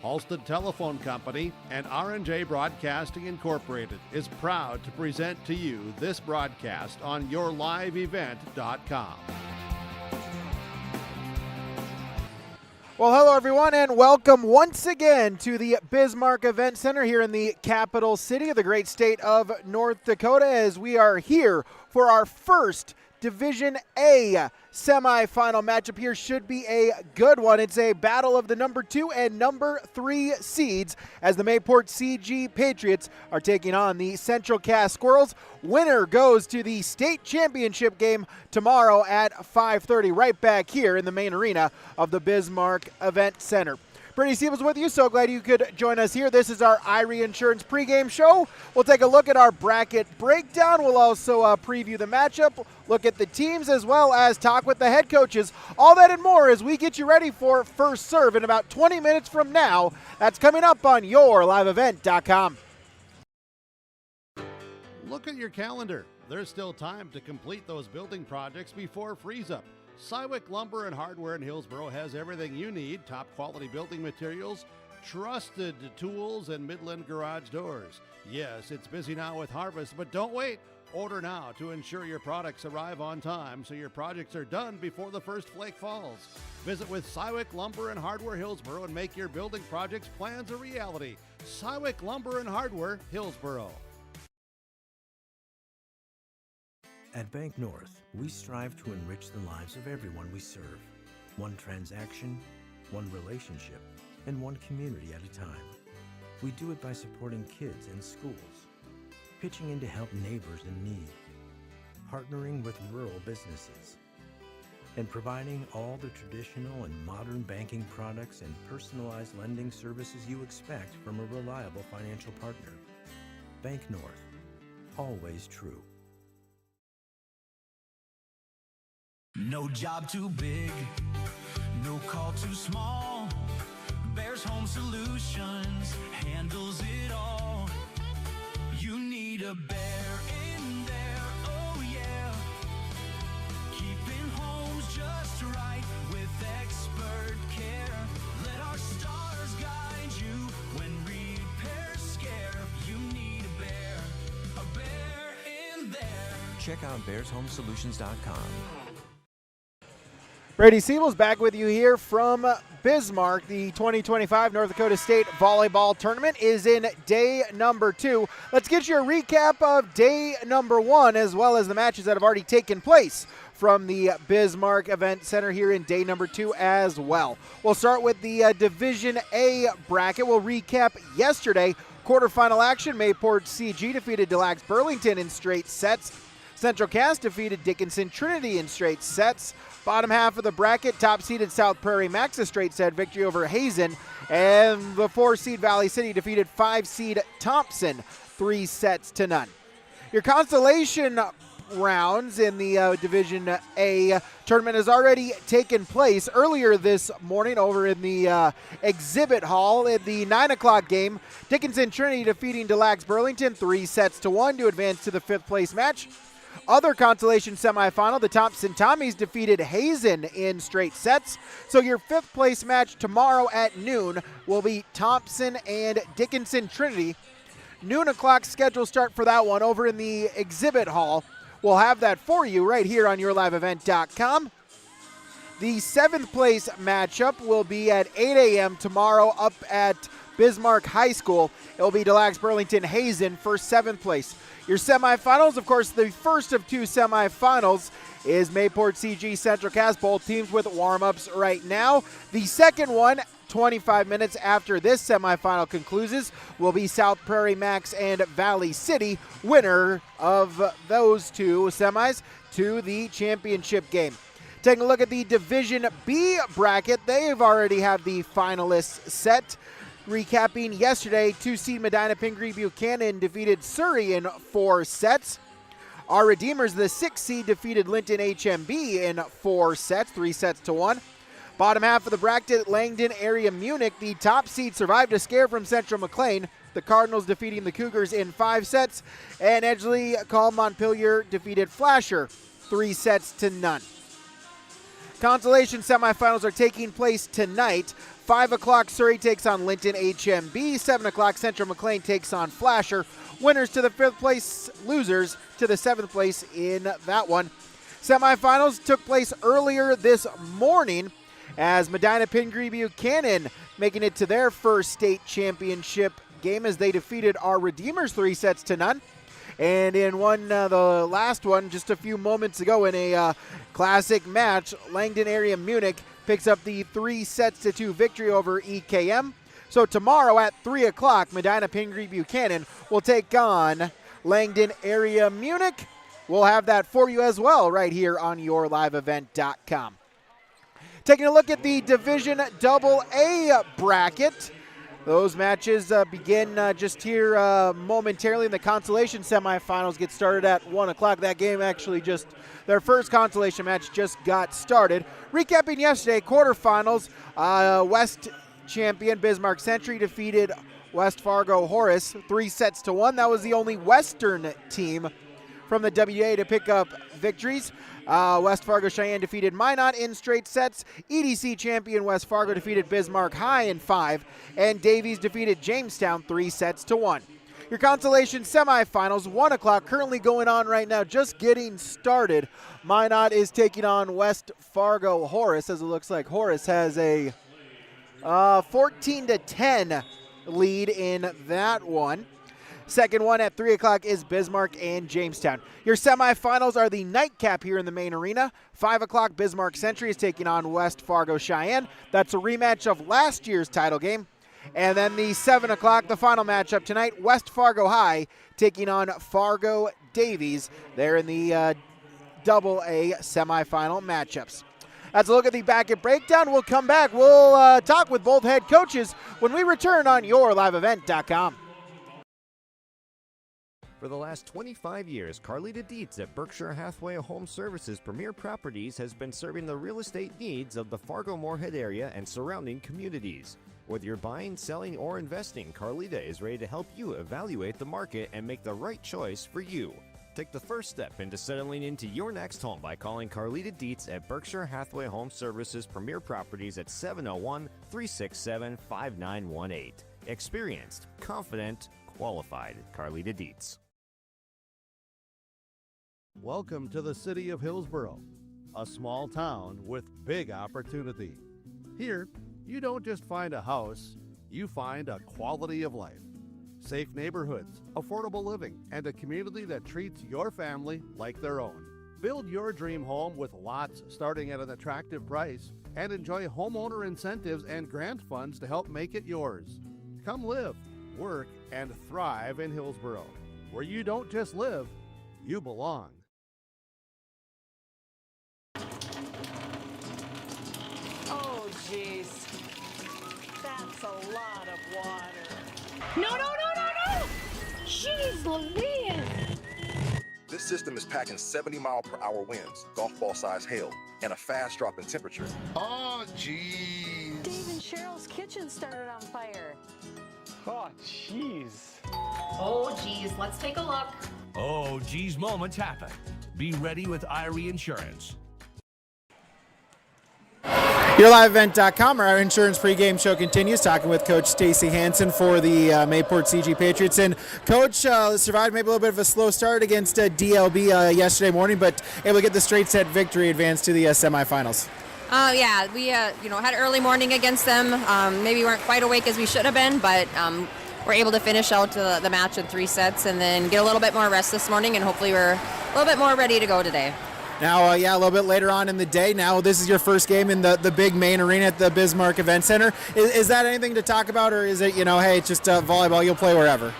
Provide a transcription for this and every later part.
Halstead Telephone Company and R&J Broadcasting Incorporated is proud to present to you this broadcast on yourliveevent.com. Well, hello everyone, and welcome once again to the Bismarck Event Center here in the capital city of the great state of North Dakota, as we are here for our first Division A semifinal matchup. Here should be a good one. It's a battle of the number 2 and number 3 seeds, as the Mayport CG Patriots are taking on the Central Cass Squirrels. Winner goes to the state championship game tomorrow at 5:30, right back here in the main arena of the Bismarck Event Center. Brady Siebels with you. So glad you could join us here. This is our Irie Insurance pregame show. We'll take a look at our bracket breakdown. We'll also preview the matchup, look at the teams, as well as talk with the head coaches. All that and more as we get you ready for First Serve in about 20 minutes from now. That's coming up on yourliveevent.com. Look at your calendar. There's still time to complete those building projects before freeze-up. Cywick Lumber and Hardware in Hillsboro has everything you need: top quality building materials, trusted tools, and Midland garage doors. Yes, it's busy now with harvest, but don't wait. Order now to ensure your products arrive on time so your projects are done before the first flake falls. Visit with Cywick Lumber and Hardware Hillsboro and make your building projects plans a reality. Cywick Lumber and Hardware Hillsboro. At Bank North, we strive to enrich the lives of everyone we serve. One transaction, one relationship, and one community at a time. We do it by supporting kids and schools, pitching in to help neighbors in need, partnering with rural businesses, and providing all the traditional and modern banking products and personalized lending services you expect from a reliable financial partner. Bank North, always true. No job too big, no call too small. Bears Home Solutions handles it all. You need a bear in there, oh yeah. Keeping homes just right with expert care. Let our stars guide you when repairs scare. You need a bear in there. Check out bearshomesolutions.com. Brady Siebels back with you here from Bismarck. The 2025 North Dakota State Volleyball Tournament is in day number 2. Let's get you a recap of day number 1, as well as the matches that have already taken place from the Bismarck Event Center here in day number 2 as well. We'll start with the Division A bracket. We'll recap yesterday. Quarterfinal action: Mayport CG defeated Des Lacs Burlington in straight sets. Central Cass defeated Dickinson Trinity in straight sets. Bottom half of the bracket, top-seeded South Prairie Max a straight set victory over Hazen. And the 4-seed Valley City defeated 5-seed Thompson 3-0. Your consolation rounds in the Division A tournament has already taken place earlier this morning over in the exhibit hall. In the 9 o'clock game, Dickinson Trinity defeating Des Lacs Burlington 3-1 to advance to the 5th place match. Other consolation semifinal, the Thompson Tommies defeated Hazen in straight sets. So your 5th place match tomorrow at noon will be Thompson and Dickinson Trinity. Noon o'clock schedule start for that one over in the exhibit hall. We'll have that for you right here on yourliveevent.com. The 7th place matchup will be at 8 a.m. tomorrow up at Bismarck High School. It will be Des Lacs Burlington Hazen for 7th place. Your semifinals, of course, the first of 2 semifinals is Mayport CG Central Cass, both teams with warm-ups right now. The second one, 25 minutes after this semifinal concludes, will be South Prairie Max and Valley City, winner of those 2 semis to the championship game. Taking a look at the Division B bracket, they've already have the finalists set. Recapping yesterday, 2-seed Medina Pingree Buchanan defeated Surrey in 4 sets. Our Redeemers, the 6-seed, defeated Linton HMB in 4 sets, 3-1. Bottom half of the bracket, Langdon Area Munich, the top seed, survived a scare from Central McLean. The Cardinals defeating the Cougars in 5 sets. And Edgeley Call Montpelier defeated Flasher 3-0. Consolation semifinals are taking place tonight. 5 o'clock, Surrey takes on Linton HMB. 7 o'clock, Central McLean takes on Flasher. Winners to the 5th place, losers to the 7th place in that one. Semifinals took place earlier this morning as Medina Pingree Buchanan making it to their first state championship game as they defeated our Redeemers 3-0. And in the last one, just a few moments ago in a classic match, Langdon Area Munich picks up the 3-2 victory over EKM. So tomorrow at 3 o'clock, Medina Pingree Buchanan will take on Langdon Area Munich. We'll have that for you as well right here on yourliveevent.com. Taking a look at the Division AA bracket. Those matches begin just here momentarily, and the consolation semifinals get started at 1 o'clock. That game actually their first consolation match just got started. Recapping yesterday, quarterfinals, West champion Bismarck Century defeated West Fargo Horace 3-1. That was the only Western team from the WA to pick up victories. West Fargo Cheyenne defeated Minot in straight sets. EDC champion West Fargo defeated Bismarck High in 5. And Davies defeated Jamestown 3-1. Your consolation semifinals, 1 o'clock, currently going on right now, just getting started. Minot is taking on West Fargo Horace, as it looks like Horace has a 14-10 lead in that one. Second one at 3 o'clock is Bismarck and Jamestown. Your semifinals are the nightcap here in the main arena. 5 o'clock, Bismarck Century is taking on West Fargo Cheyenne. That's a rematch of last year's title game. And then the 7 o'clock, the final matchup tonight, West Fargo High taking on Fargo Davies. They're in the AA semifinal matchups. That's a look at the bracket breakdown. We'll come back. We'll talk with both head coaches when we return on yourliveevent.com. For the last 25 years, Carlita Dietz at Berkshire Hathaway Home Services Premier Properties has been serving the real estate needs of the Fargo-Moorhead area and surrounding communities. Whether you're buying, selling, or investing, Carlita is ready to help you evaluate the market and make the right choice for you. Take the first step into settling into your next home by calling Carlita Dietz at Berkshire Hathaway Home Services Premier Properties at 701-367-5918. Experienced, confident, qualified. Carlita Dietz. Welcome to the city of Hillsboro, a small town with big opportunity. Here, you don't just find a house, you find a quality of life. Safe neighborhoods, affordable living, and a community that treats your family like their own. Build your dream home with lots starting at an attractive price and enjoy homeowner incentives and grant funds to help make it yours. Come live, work, and thrive in Hillsboro, where you don't just live, you belong. Oh, jeez. That's a lot of water. No! Jeez Louise! This system is packing 70-mile-per-hour winds, golf ball-sized hail, and a fast drop in temperature. Oh, jeez. Dave and Cheryl's kitchen started on fire. Oh, jeez. Oh, geez, let's take a look. Oh, geez, moments happen. Be ready with Irie Insurance. YourLiveEvent.com, our insurance pregame show continues, talking with Coach Stacy Hansen for the Mayport CG Patriots. And Coach survived maybe a little bit of a slow start against DLB yesterday morning, but able to get the straight set victory, advance to the semifinals. Yeah, we had early morning against them. Maybe weren't quite awake as we should have been, but we're able to finish out the match in 3 sets and then get a little bit more rest this morning, and hopefully we're a little bit more ready to go today. Now, a little bit later on in the day, now this is your first game in the big main arena at the Bismarck Event Center. Is that anything to talk about, or is it, hey, it's just volleyball, you'll play wherever?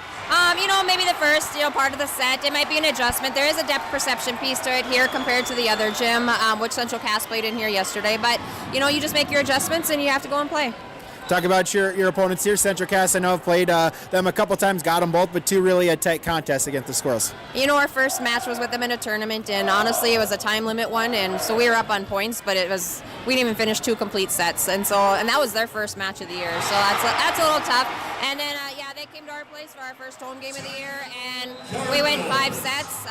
Maybe the first, part of the set, it might be an adjustment. There is a depth perception piece to it here compared to the other gym, which Central Cass played in here yesterday. But, you just make your adjustments and you have to go and play. Talk about your opponents here. Central Cass, I know, have played them a couple times, got them both, but two really tight contests against the Squirrels. Our first match was with them in a tournament, and honestly, it was a time limit one, and so we were up on points, but we didn't even finish 2 complete sets, and that was their first match of the year, so that's a little tough. And then, they came to our place for our first home game of the year, and we went 5 sets.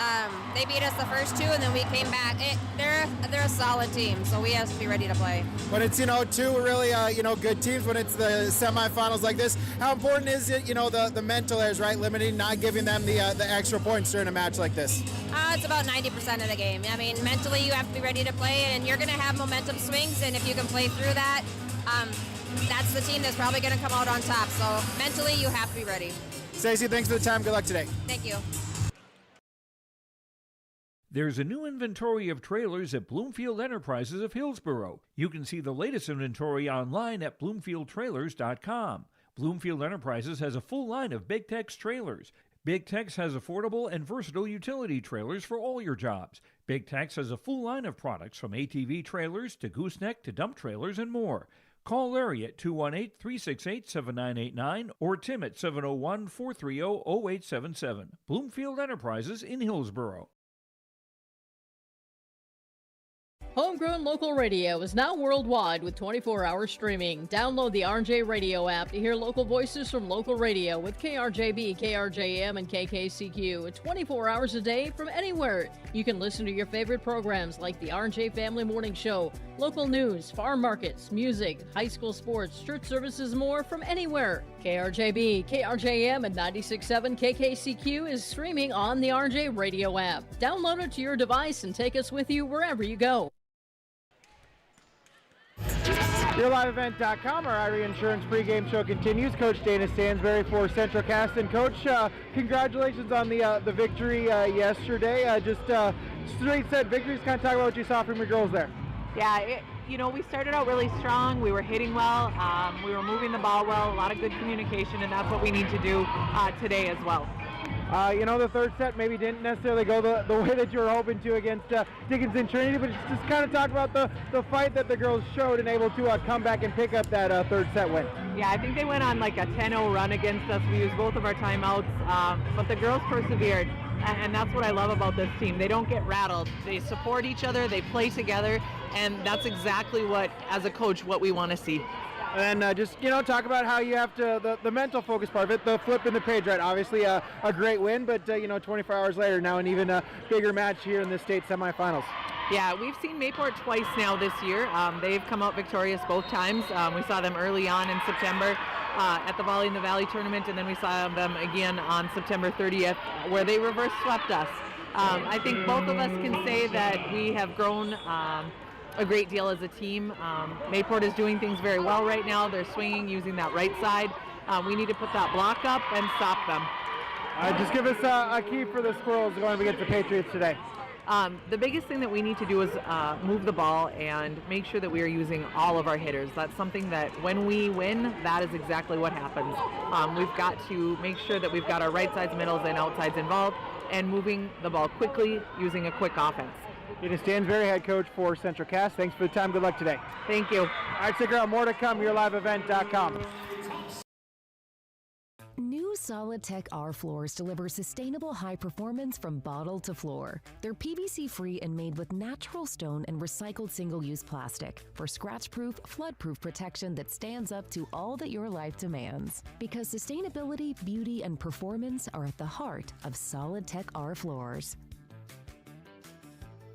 They beat us the first 2, and then we came back. They're a solid team, so we have to be ready to play. When it's, 2 really, good teams, when it's the semifinals like this, how important is it, the mental errors, right? Limiting, not giving them the extra points during a match like this? It's about 90% of the game. I mean, mentally you have to be ready to play, and you're going to have momentum swings, and if you can play through that, that's the team that's probably going to come out on top. So mentally, you have to be ready. Stacey, thanks for the time. Good luck today. Thank you. There's a new inventory of trailers at Bloomfield Enterprises of Hillsborough. You can see the latest inventory online at bloomfieldtrailers.com. Bloomfield Enterprises has a full line of Big Tex trailers. Big Tex has affordable and versatile utility trailers for all your jobs. Big Tex has a full line of products from ATV trailers to gooseneck to dump trailers and more. Call Larry at 218-368-7989 or Tim at 701-430-0877. Bloomfield Enterprises in Hillsborough. Homegrown local radio is now worldwide with 24-hour streaming. Download the RJ Radio app to hear local voices from local radio with KRJB, KRJM, and KKCQ 24 hours a day from anywhere. You can listen to your favorite programs like the RJ Family Morning Show, local news, farm markets, music, high school sports, church services, more from anywhere. KRJB, KRJM, and 96.7 KKCQ is streaming on the RJ Radio app. Download it to your device and take us with you wherever you go. YourLiveEvent.com, our Irie Insurance pregame show continues. Coach Dana Stansberry for Central Caston. Coach, congratulations on the victory yesterday. Just straight set victories. Kind of talk about what you saw from your girls there. Yeah, we started out really strong. We were hitting well. We were moving the ball well. A lot of good communication, and that's what we need to do today as well. The third set maybe didn't necessarily go the way that you were hoping to against Dickinson Trinity, but just kind of talk about the fight that the girls showed and able to come back and pick up that third set win. Yeah, I think they went on like a 10-0 run against us. We used both of our timeouts, but the girls persevered, and that's what I love about this team. They don't get rattled. They support each other, they play together, and that's exactly what, as a coach, what we want to see. And just, talk about how you have to, the mental focus part of it, the flip in the page, right? Obviously a great win, but, 24 hours later, now an even bigger match here in the state semifinals. Yeah, we've seen Mayport twice now this year. They've come out victorious both times. We saw them early on in September at the Volley in the Valley tournament, and then we saw them again on September 30th, where they reverse swept us. I think both of us can say that we have grown a great deal as a team. Mayport is doing things very well right now. They're swinging using that right side. We need to put that block up and stop them. Just give us a key for the Squirrels going up against the Patriots today. The biggest thing that we need to do is move the ball and make sure that we are using all of our hitters. That's something that when we win, that is exactly what happens. We've got to make sure that we've got our right sides, middles, and outsides involved and moving the ball quickly using a quick offense. Dana Stansberry, head coach for Central Cass. Thanks for the time. Good luck today. Thank you. All right, stick around. More to come. YourLiveEvent.com. New Solid Tech R floors deliver sustainable high performance from bottle to floor. They're PVC-free and made with natural stone and recycled single-use plastic for scratch-proof, flood-proof protection that stands up to all that your life demands. Because sustainability, beauty, and performance are at the heart of Solid Tech R floors.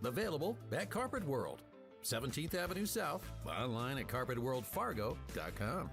Available at Carpet World, 17th Avenue South, online at carpetworldfargo.com.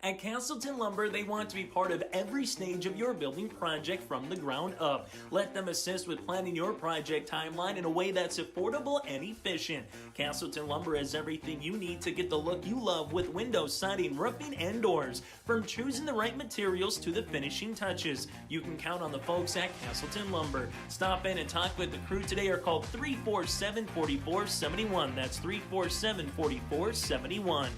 At Castleton Lumber, they want to be part of every stage of your building project from the ground up. Let them assist with planning your project timeline in a way that's affordable and efficient. Castleton Lumber has everything you need to get the look you love with windows, siding, roofing, and doors. From choosing the right materials to the finishing touches, you can count on the folks at Castleton Lumber. Stop in and talk with the crew today or call 347-4471. That's 347-4471.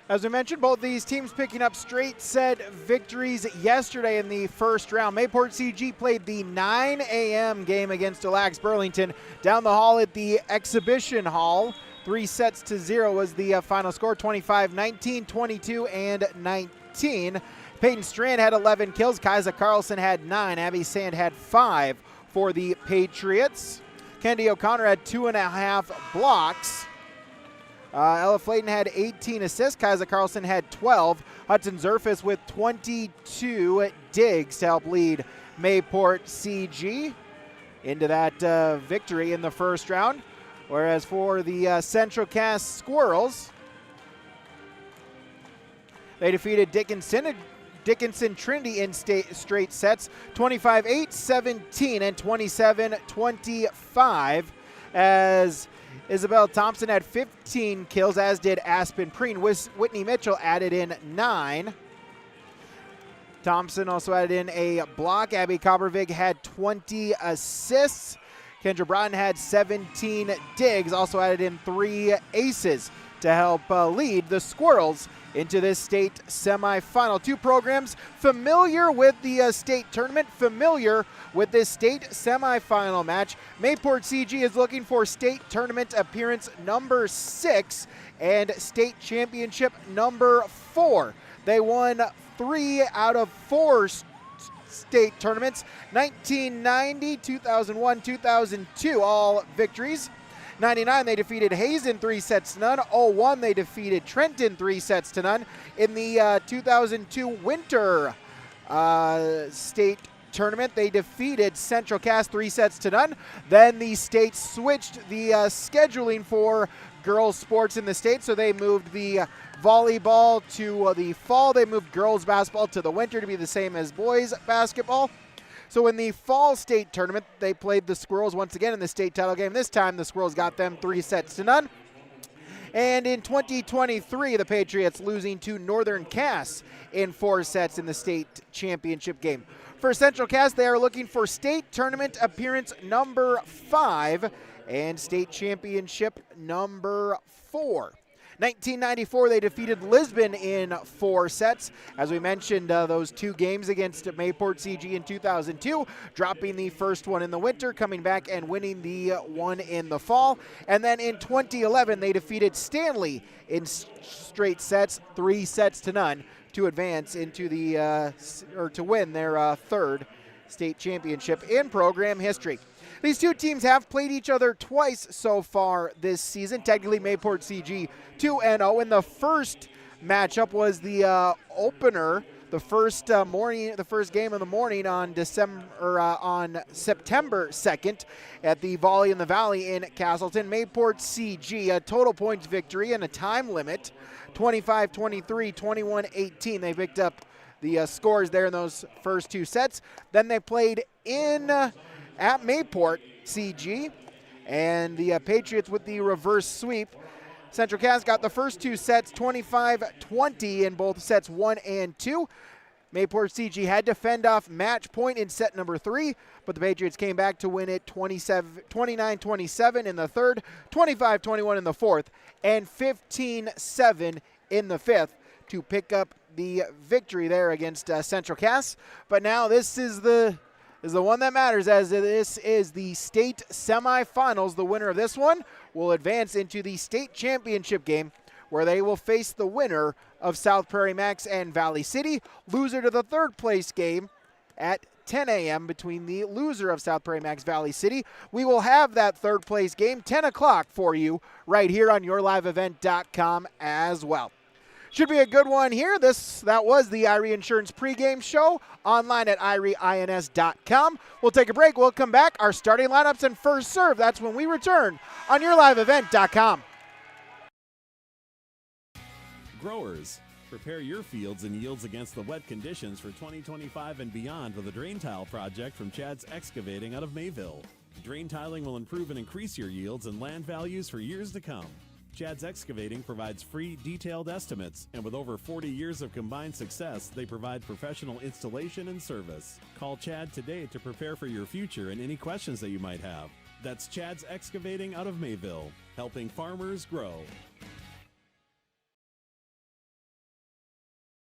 As we mentioned, both these teams picking up straight set victories yesterday in the first round. Mayport CG played the 9 a.m. game against Mille Lacs Burlington down the hall at the exhibition hall. 3-0 was the final score, 25-19, 22, and 19. Peyton Strand had 11 kills. Kaisa Carlson had 9. Abby Sand had 5 for the Patriots. Kendi O'Connor had 2.5 blocks. Ella Flayton had 18 assists. Kaisa Carlson had 12. Hudson Zerfus with 22 digs to help lead Mayport CG into that victory in the first round. Whereas for the Central Cass Squirrels, they defeated Dickinson Trinity in straight sets, 25-8, 17, and 27-25, as Isabel Thompson had 15 kills, as did Aspen Preen. Whitney Mitchell added in 9. Thompson also added in a block. Abby Coppervig had 20 assists. Kendra Broughton had 17 digs, also added in 3 aces to help lead the Squirrels into this state semifinal. Two programs familiar with the state tournament, familiar with this state semifinal match. Mayport CG is looking for state tournament appearance number 6 and state championship number 4. They won 3 out of 4 state tournaments, 1990, 2001, 2002, all victories. 99, they defeated Hazen 3 sets to none. 01, they defeated Trenton 3 sets to none. In the 2002 winter state tournament, they defeated Central Cass 3 sets to none. Then the state switched the scheduling for girls sports in the state, so they moved the volleyball to the fall. They moved girls basketball to the winter to be the same as boys basketball. So in the fall state tournament, they played the Squirrels once again in the state title game. This time the Squirrels got them 3 sets to none. And in 2023, the Patriots losing to Northern Cass in 4 sets in the state championship game. For Central Cass, they are looking for state tournament appearance number 5 and state championship number 4. 1994, they defeated Lisbon in 4 sets. As we mentioned, those 2 games against Mayport CG in 2002, dropping the first one in the winter, coming back and winning the one in the fall. And then in 2011, they defeated Stanley in straight sets, 3 sets to none, to advance into the to win their 3rd state championship in program history. These two teams have played each other twice so far this season. Technically, Mayport CG 2-0. And the first matchup was the opener, the first game of the morning on September 2nd at the Volley in the Valley in Castleton. Mayport CG, a total points victory and a time limit, 25-23, 21-18. They picked up the scores there in those first 2 sets. Then they played at Mayport CG, and the Patriots with the reverse sweep. Central Cass got the first 2 sets 25-20 in both sets 1 and 2. Mayport CG had to fend off match point in set number 3, but the Patriots came back to win it 29-27 in the 3rd, 25-21 in the 4th, and 15-7 in the 5th to pick up the victory there against Central Cass. But now this is the one that matters, as this is the state semifinals. The winner of this one will advance into the state championship game, where they will face the winner of South Prairie Max and Valley City. Loser to the 3rd place game at 10 a.m. between the loser of South Prairie Max Valley City. We will have that 3rd place game 10 o'clock for you right here on yourliveevent.com as well. Should be a good one here. That was the Irie Insurance pregame show online at irieins.com. We'll take a break. We'll come back. Our starting lineups and first serve. That's when we return on yourliveevent.com. Growers, prepare your fields and yields against the wet conditions for 2025 and beyond with a drain tile project from Chad's Excavating out of Mayville. Drain tiling will improve and increase your yields and land values for years to come. Chad's Excavating provides free, detailed estimates, and with over 40 years of combined success, they provide professional installation and service. Call Chad today to prepare for your future and any questions that you might have. That's Chad's Excavating out of Mayville, helping farmers grow.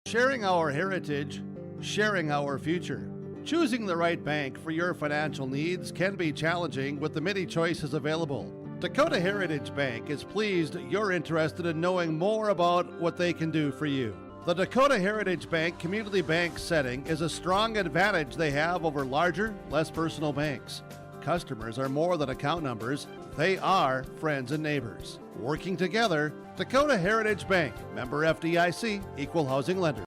Sharing our heritage, sharing our future. Choosing the right bank for your financial needs can be challenging with the many choices available. Dakota Heritage Bank is pleased you're interested in knowing more about what they can do for you. The Dakota Heritage Bank community bank setting is a strong advantage they have over larger, less personal banks. customers are more than account numbers. They are friends and neighbors. Working together, Dakota Heritage Bank, member FDIC, equal housing lender.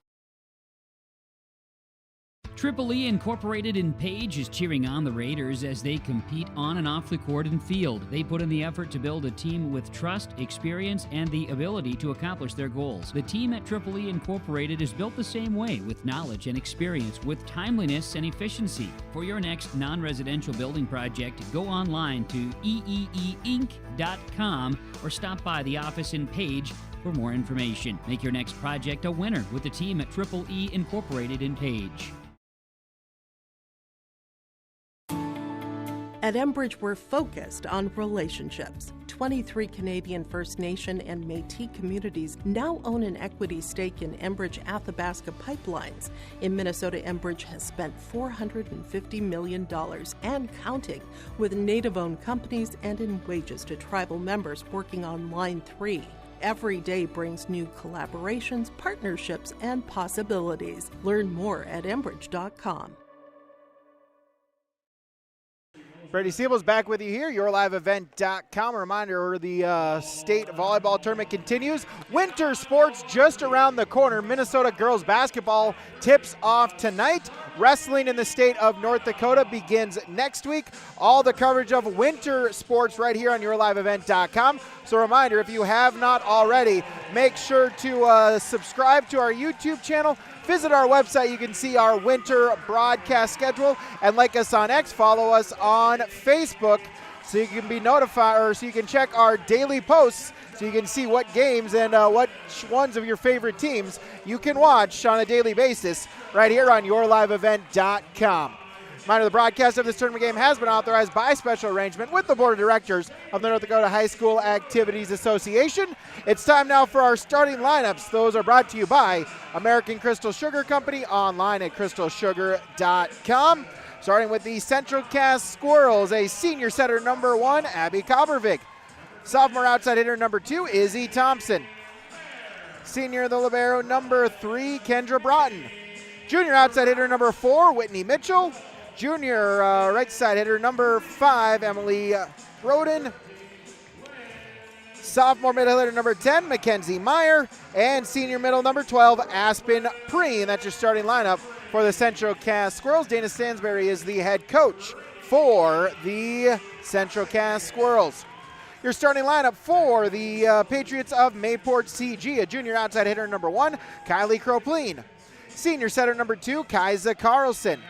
Triple E Incorporated in Page is cheering on the Raiders as they compete on and off the court and field. They put in the effort to build a team with trust, experience, and the ability to accomplish their goals. The team at Triple E Incorporated is built the same way, with knowledge and experience, with timeliness and efficiency. For your next non-residential building project, go online to eeeinc.com or stop by the office in Page for more information. Make your next project a winner with the team at Triple E Incorporated in Page. At Enbridge, we're focused on relationships. 23 Canadian First Nation and Métis communities now own an equity stake in Enbridge Athabasca Pipelines. In Minnesota, Enbridge has spent $450 million and counting with Native-owned companies and in wages to tribal members working on Line 3. Every day brings new collaborations, partnerships, and possibilities. Learn more at Enbridge.com. Brady Siebel's back with you here, yourliveevent.com. A reminder, the state volleyball tournament continues. Winter sports just around the corner. Minnesota girls basketball tips off tonight. Wrestling in the state of North Dakota begins next week. All the coverage of winter sports right here on yourliveevent.com. So a reminder, if you have not already, make sure to subscribe to our YouTube channel. Visit our website. You can see our winter broadcast schedule, and like us on X, follow us on Facebook so you can be notified, or so you can check our daily posts so you can see what games and what ones of your favorite teams you can watch on a daily basis right here on yourliveevent.com. Reminder, the broadcast of this tournament game has been authorized by special arrangement with the Board of Directors of the North Dakota High School Activities Association. It's time now for our starting lineups. Those are brought to you by American Crystal Sugar Company, online at crystalsugar.com. Starting with the Central Cass Squirrels, a senior setter number 1, Abby Kobervig. Sophomore outside hitter number 2, Izzy Thompson. Senior the libero number 3, Kendra Broughton. Junior outside hitter number 4, Whitney Mitchell. Junior right side hitter number 5, Emily Roden. Sophomore middle hitter number 10, Mackenzie Meyer. And senior middle number 12, Aspen Preen. That's your starting lineup for the Central Cass Squirrels. Dana Stansberry is the head coach for the Central Cass Squirrels. Your starting lineup for the Patriots of Mayport CG, a junior outside hitter number 1, Kylie Kropleen. Senior setter number 2, Kaisa Carlson.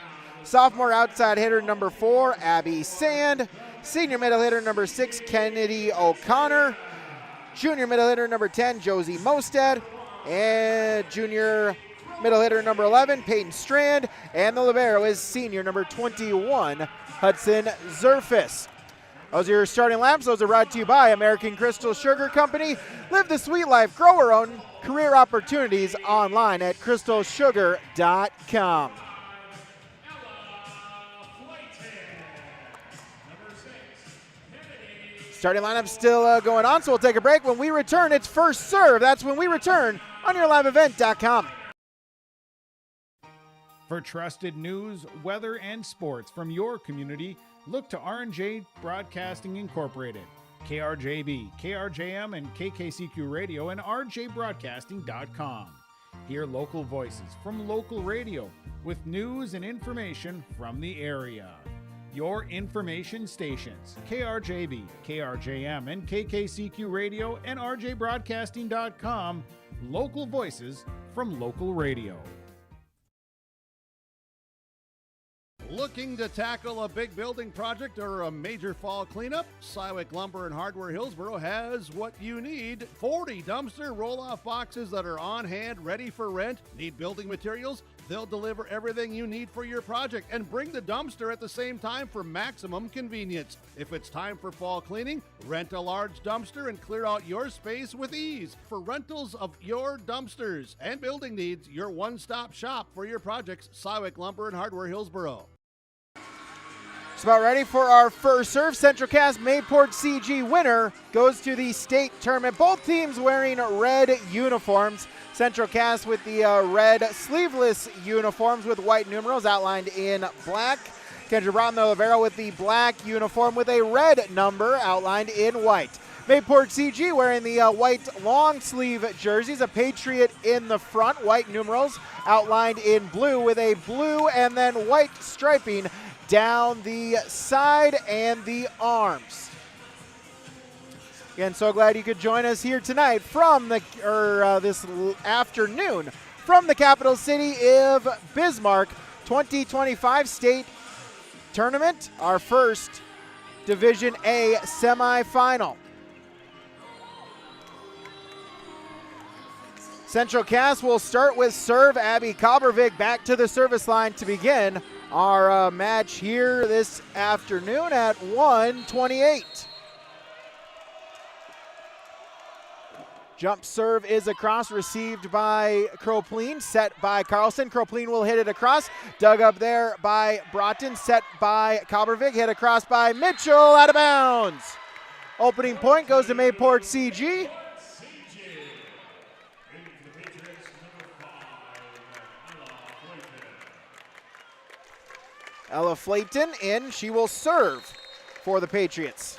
Sophomore outside hitter number 4, Abby Sand. Senior middle hitter number 6, Kennedy O'Connor. Junior middle hitter number 10, Josie Mostad. And junior middle hitter number 11, Peyton Strand. And the libero is senior number 21, Hudson Zerfis. Those are your starting lineups. Those are brought to you by American Crystal Sugar Company. Live the sweet life. Grow our own. Career opportunities online at crystalsugar.com. Starting lineup still going on, so we'll take a break. When we return, it's First Serve. That's when we return on yourliveevent.com. For trusted news, weather, and sports from your community, look to R&J Broadcasting Incorporated, KRJB, KRJM, and KKCQ Radio, and rjbroadcasting.com. Hear local voices from local radio with news and information from the area. Your information stations, KRJB, KRJM, and KKCQ Radio, and rjbroadcasting.com. Local voices from local radio. Looking to tackle a big building project or a major fall cleanup? Cywick Lumber and Hardware Hillsboro has what you need. 40 dumpster roll-off boxes that are on hand, ready for rent. Need building materials? They'll deliver everything you need for your project and bring the dumpster at the same time for maximum convenience. If it's time for fall cleaning, rent a large dumpster and clear out your space with ease. For rentals of your dumpsters and building needs, your one-stop shop for your projects, Cywick Lumber and Hardware Hillsboro. It's about ready for our first serve. Central Cass Mayport CG winner goes to the state tournament. Both teams wearing red uniforms. Central Cass with the red sleeveless uniforms with white numerals outlined in black. Kendra Broughton, the libero, with the black uniform with a red number outlined in white. Mayport CG wearing the white long sleeve jerseys, a Patriot in the front, white numerals outlined in blue with a blue and then white striping down the side and the arms. Again, so glad you could join us here tonight from this afternoon from the capital city of Bismarck, 2025 state tournament, our first Division A semifinal. Central Cass will start with serve. Abby Kobervig back to the service line to begin our match here this afternoon at 1:28. Jump serve is across, received by Kropleen, set by Carlson. Kropleen will hit it across, dug up there by Broughton, set by Kobervig, hit across by Mitchell, out of bounds. Opening point goes to Mayport CG. Ella Flayton in, she will serve for the Patriots.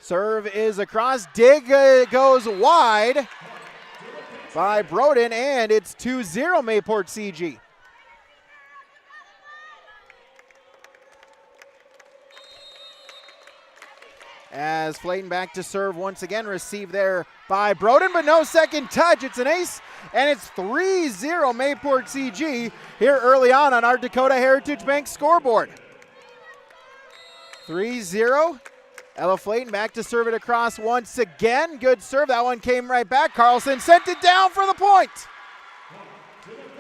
Serve is across, dig goes wide by Broden, and it's 2-0 Mayport CG. As Flayton back to serve once again, received there by Broden, but no second touch. It's an ace, and it's 3-0 Mayport CG here early on our Dakota Heritage Bank scoreboard. 3-0. Ella Flayton back to serve it across once again. Good serve. That one came right back. Carlson sent it down for the point.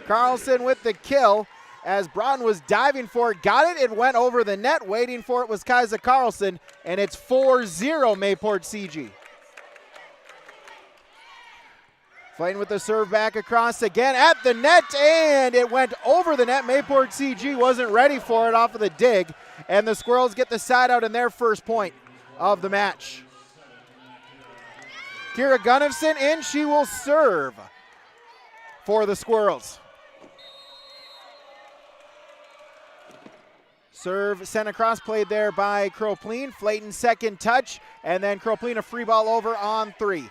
Carlson with the kill as Broughton was diving for it. Got it. It went over the net. Waiting for it was Kaisa Carlson, and it's 4-0 Mayport CG. Flayton with the serve back across again at the net, and it went over the net. Mayport CG wasn't ready for it off of the dig, and the Squirrels get the side out in their first point of the match. Kira Gunnifson in, she will serve for the Squirrels. Serve sent across, played there by Kropleen. Flayton second touch, and then Kropleen a free ball over on three.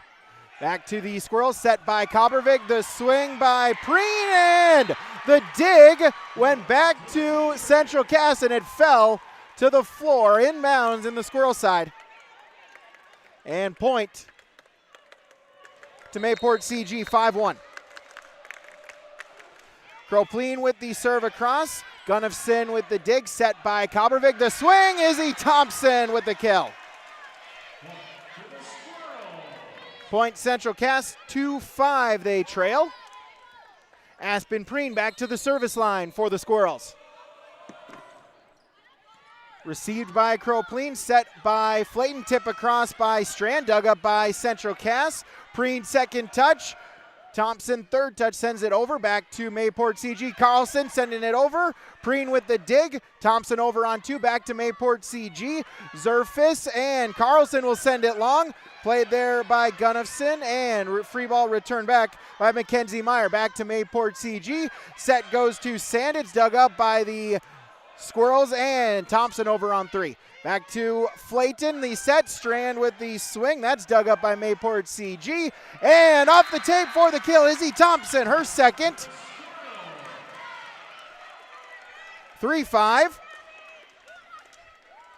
Back to the Squirrels, set by Kobervig. The swing by Preen, and the dig went back to Central Cass, and it fell to the floor, inbounds in the Squirrel side. And point to Mayport CG, 5-1. Kropleen with the serve across. Gunnifson with the dig, set by Kobervig. The swing, Izzy Thompson with the kill. Point Central Cass, 2-5 they trail. Aspen Preen back to the service line for the Squirrels. Received by Kropleen, set by Flayton, tip across by Strand, dug up by Central Cass. Preen second touch. Thompson third touch, sends it over back to Mayport CG. Carlson sending it over. Preen with the dig. Thompson over on two, back to Mayport CG. Zerfis and Carlson will send it long. Played there by Gunnifson, and free ball returned back by Mackenzie Meyer. Back to Mayport CG. Set goes to Sand. It's dug up by the Squirrels, and Thompson over on three. Back to Flayton, the set. Strand with the swing. That's dug up by Mayport CG. And off the tape for the kill, Izzy Thompson, her second. 3-5.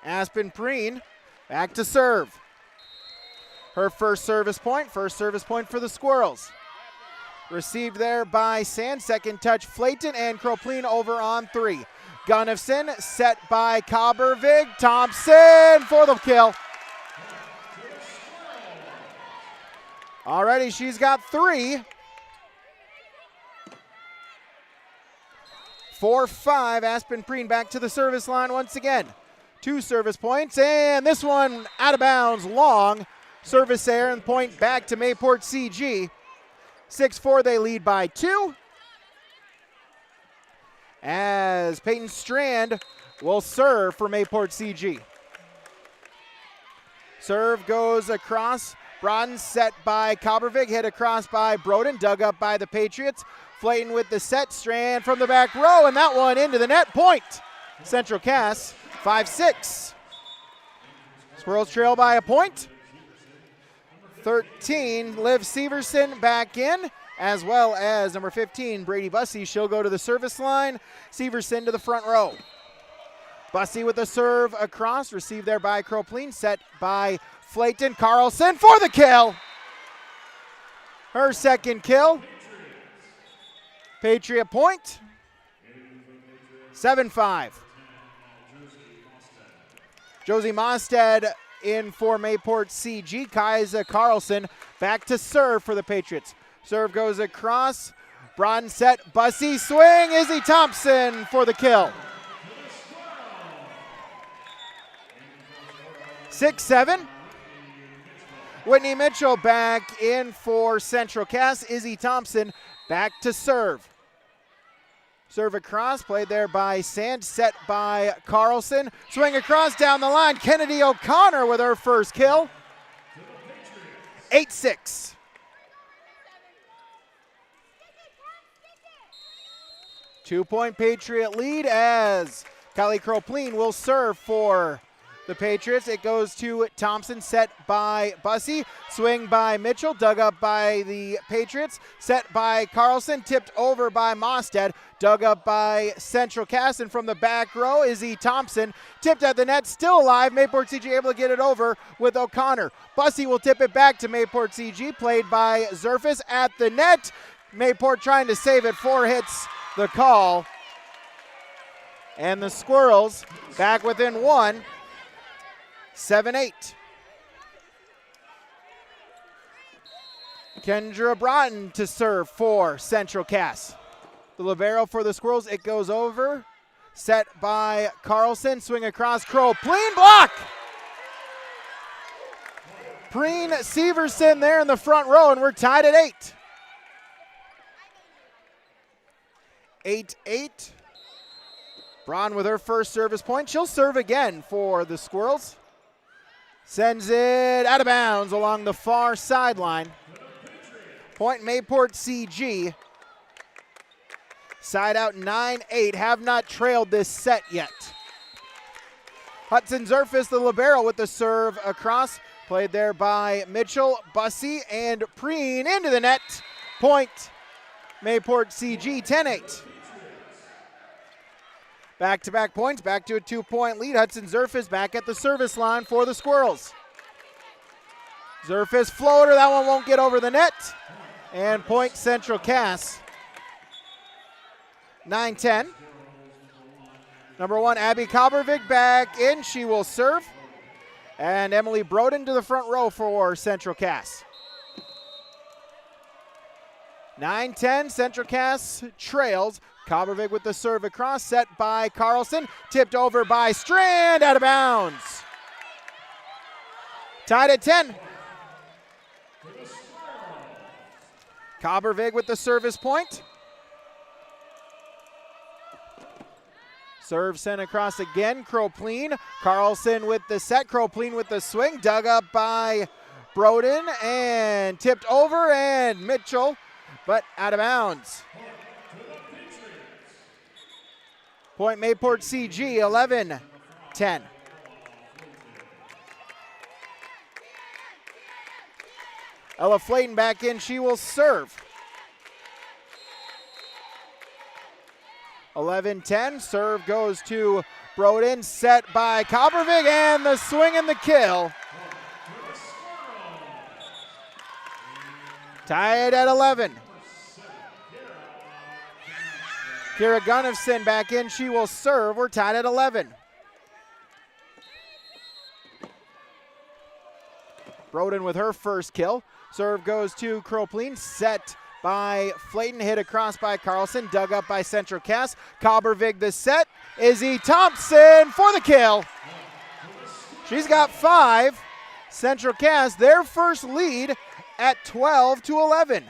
Aspen Preen back to serve. Her first service point for the Squirrels. Received there by Sand, second touch Flayton, and Kropleen over on three. Gunnifson set by Kobervig. Thompson for the kill. Already she's got three. 4-5. Aspen Preen back to the service line once again. Two service points, and this one out of bounds, long. Service error, and point back to Mayport CG. 6-4, they lead by two. As Peyton Strand will serve for Mayport CG. Serve goes across. Broughton set by Kobervig, hit across by Broden, dug up by the Patriots. Flayton with the set. Strand from the back row, and that one into the net. Point Central Cass 5-6. Squirrels trail by a point. 13, Liv Severson back in, as well as number 15, Brady Bussey. She'll go to the service line. Severson to the front row. Bussey with the serve across, received there by Kropleen, set by Flayton. Carlson for the kill. Her second kill. Patriot point. 7-5. Josie Mosted in for Mayport CG. Kaisa Carlson back to serve for the Patriots. Serve goes across. Broad set. Bussey swing. Izzy Thompson for the kill. 6-7. Whitney Mitchell back in for Central Cass. Izzy Thompson back to serve. Serve across, played there by Sand, set by Carlson. Swing across down the line. Kennedy O'Connor with her first kill. 8-6. Two-point Patriot lead as Kylie Kropleen will serve for the Patriots. It goes to Thompson, set by Bussey. Swing by Mitchell, dug up by the Patriots. Set by Carlson, tipped over by Mosted. Dug up by Central Cass, and from the back row, Izzy Thompson. Tipped at the net, still alive. Mayport CG able to get it over with O'Connor. Bussey will tip it back to Mayport CG, played by Zerfus at the net. Mayport trying to save it, 4 hits the call. And the Squirrels back within 1. 7-8. Kendra Broughton to serve for Central Cass. The libero for the Squirrels, it goes over. Set by Carlson, swing across, Kropleen block! Preen Severson there in the front row, and we're tied at 8. 8-8. Braun with her first service point. She'll serve again for the Squirrels. Sends it out of bounds along the far sideline. Point Mayport CG. Side out 9-8. Have not trailed this set yet. Hudson Zerfus, the libero, with the serve across. Played there by Mitchell, Bussey, and Preen into the net. Point Mayport CG, 10-8. Back-to-back points, back to a 2-point lead. Hudson Zerfus back at the service line for the Squirrels. Zerfus floater, that one won't get over the net. And point Central Cass. 9-10. Number 1, Abby Kobervig back in. She will serve. And Emily Broden to the front row for Central Cass. 9-10, Central Cass trails. Kobervig with the serve across, set by Carlson. Tipped over by Strand, out of bounds. Tied at 10. Kobervig with the service point. Serve sent across again, Kropleen. Carlson with the set, Kropleen with the swing. Dug up by Broden and tipped over, and Mitchell, but out of bounds. Point Mayport CG, 11-10. Ella Flayton back in, she will serve. 11-10, serve goes to Broden, set by Kobervig, and the swing and the kill. Tied at 11. Kira Gunnifson back in, she will serve. We're tied at 11. Broden with her first kill. Serve goes to Kropleen, set by Flayton, hit across by Carlson, dug up by Central Cass. Kobervig the set. Izzy Thompson for the kill. She's got 5. Central Cass, their first lead at 12-11.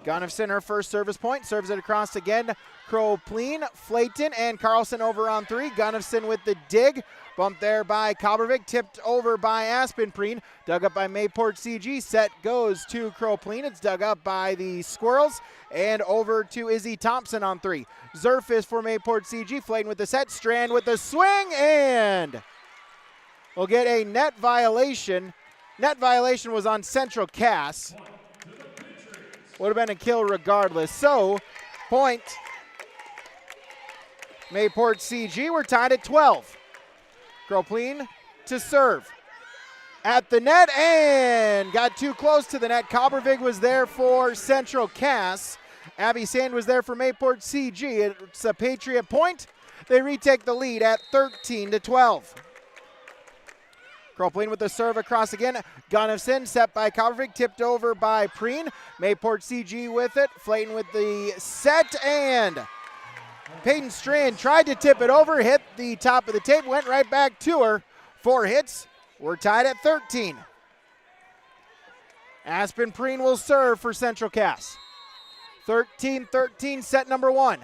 Gunnifson, her first service point, serves it across again. Kropleen, Flayton, and Carlson over on 3. Gunnifson with the dig. Bumped there by Kalbervik, tipped over by Aspenpreen. Dug up by Mayport CG. Set goes to Kropleen. It's dug up by the Squirrels. And over to Izzy Thompson on 3. Zerfis for Mayport CG. Flayton with the set. Strand with the swing. And we'll get a net violation. Net violation was on Central Cass. Would have been a kill regardless. So, point. Mayport CG, we're tied at 12. Kropleen to serve. At the net and got too close to the net. Kalbervik was there for Central Cass. Abby Sand was there for Mayport CG. It's a Patriot point. They retake the lead at 13-12. Kropleen with the serve across again. Gunnifson set by Kalbervik, tipped over by Preen. Mayport CG with it. Flayton with the set, and Peyton Strand tried to tip it over, hit the top of the tape, went right back to her. 4 hits. We're tied at 13. Aspenpreen will serve for Central Cass. 13-13, set number 1.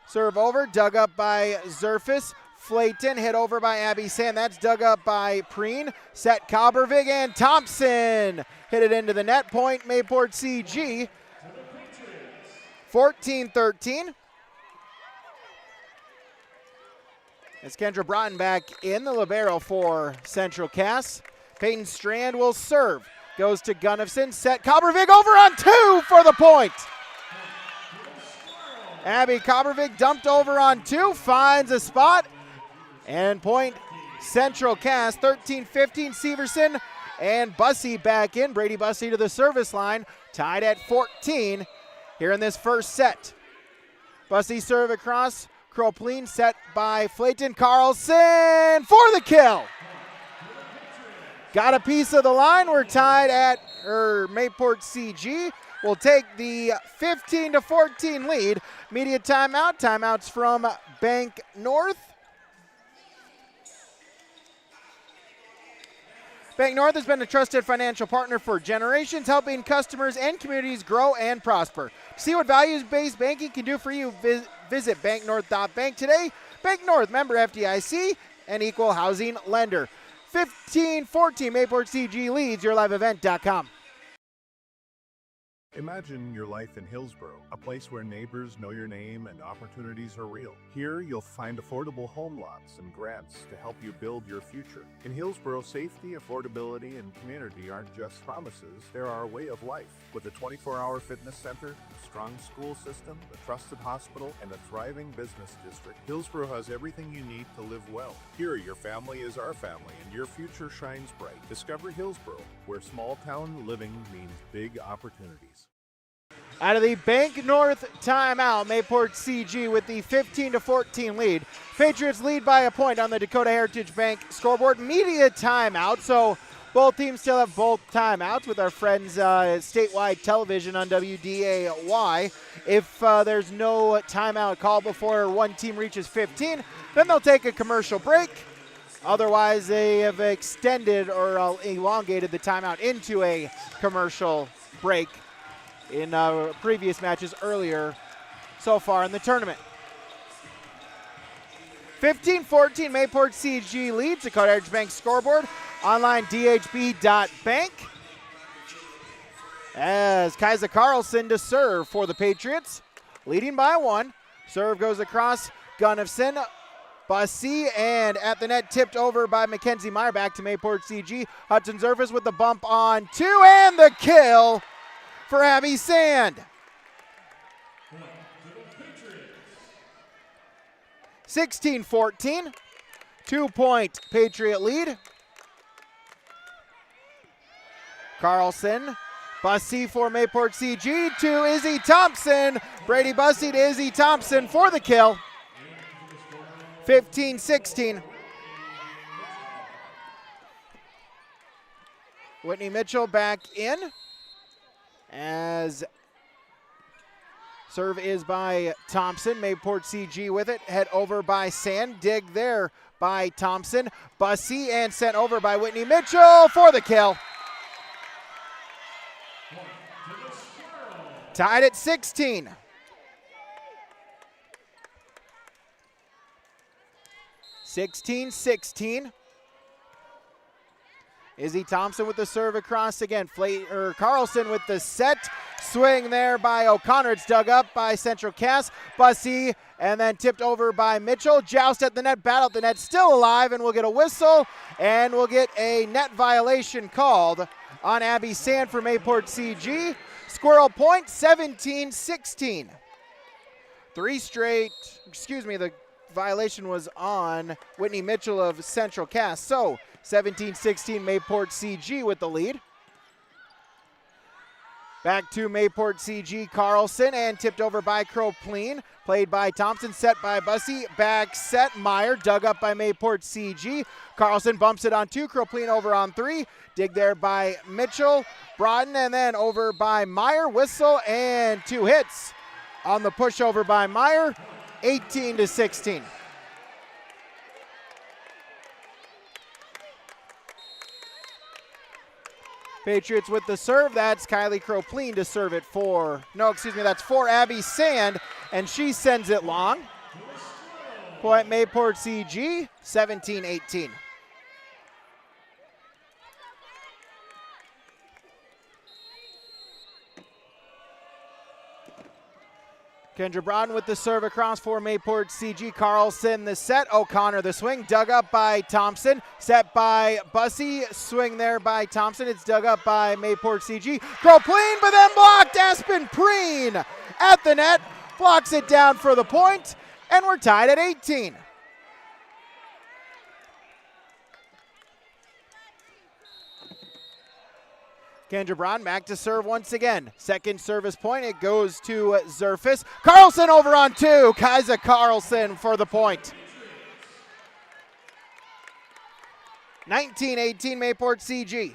Serve over, dug up by Zerfis. Flayton hit over by Abby Sand. That's dug up by Preen. Set Kalbervik, and Thompson hit it into the net. Point Mayport CG. 14-13. As Kendra Broughton back in the libero for Central Cass. Peyton Strand will serve. Goes to Gunnifson. Set Kalbervik over on 2 for the point. Abby Kalbervik dumped over on 2. Finds a spot. And point Central Cass. 13-15. Severson and Bussey back in. Brady Bussey to the service line. Tied at 14 here in this first set. Bussey serve across. Kropleen set by Flayton. Carlson for the kill. Got a piece of the line. We're tied at Mayport CG. We'll take the 15-14 lead. Media timeout. Timeouts from Bank North. Bank North has been a trusted financial partner for generations, helping customers and communities grow and prosper. To see what values-based banking can do for you, visit banknorth.bank today. Bank North, member FDIC, and equal housing lender. 15-14, Mayport CG leads yourliveevent.com. Imagine your life in Hillsborough, a place where neighbors know your name and opportunities are real. Here, you'll find affordable home lots and grants to help you build your future. In Hillsborough, safety, affordability, and community aren't just promises, they're our way of life. With a 24-hour fitness center, a strong school system, a trusted hospital, and a thriving business district, Hillsborough has everything you need to live well. Here, your family is our family, and your future shines bright. Discover Hillsborough, where small-town living means big opportunities. Out of the Bank North timeout, Mayport CG with the 15-14 lead. Patriots lead by a point on the Dakota Heritage Bank scoreboard. Media timeout, so both teams still have both timeouts with our friends statewide television on WDAY. If there's no timeout call before one team reaches 15, then they'll take a commercial break. Otherwise, they have extended or elongated the timeout into a commercial break in previous matches earlier so far in the tournament. 15-14, Mayport CG leads. Dakota Heritage Bank scoreboard. Online, dhb.bank. As Kaiser Carlson to serve for the Patriots. Leading by 1. Serve goes across. Gunnifson, Bussey, and at the net tipped over by Mackenzie Meyer. Back to Mayport CG. Hudson Zerfis with the bump on 2, and the kill for Abby Sand. 16-14, 2-point Patriot lead. Carlson, Bussey for Mayport CG to Izzy Thompson. Brady Bussey to Izzy Thompson for the kill. 15-16. Whitney Mitchell back in. As serve is by Thompson. Mayport CG with it. Head over by Sand. Dig there by Thompson. Bussey and sent over by Whitney Mitchell for the kill. Tied at 16. (16-16). Izzy Thompson with the serve across again. Carlson with the set. Swing there by O'Connor. It's dug up by Central Cass. Bussey, and then tipped over by Mitchell. Joust at the net, battle at the net, still alive, and we'll get a whistle, and we'll get a net violation called on Abby Sand for Mayport CG. Squirrel point, 17-16. The violation was on Whitney Mitchell of Central Cass. So 17-16, Mayport CG with the lead. Back to Mayport CG, Carlson, and tipped over by Kropleen. Played by Thompson, set by Bussey. Back set, Meyer, dug up by Mayport CG. Carlson bumps it on 2, Kropleen over on 3. Dig there by Mitchell, Broughton, and then over by Meyer. Whistle and 2 hits on the pushover by Meyer, 18-16. Patriots with the serve. That's Kylie Kropleen to serve it that's for Abby Sand, and she sends it long. Point Mayport CG, 17-18. Kendra Broughton with the serve across for Mayport CG. Carlson the set. O'Connor the swing. Dug up by Thompson. Set by Bussey. Swing there by Thompson. It's dug up by Mayport CG. Kropleen, but then blocked. Aspen Preen at the net. Blocks it down for the point, and we're tied at 18. Kendra Braun back to serve once again. Second service point, it goes to Zerfus. Carlson over on 2. Kaisa Carlson for the point. 19-18 Mayport CG.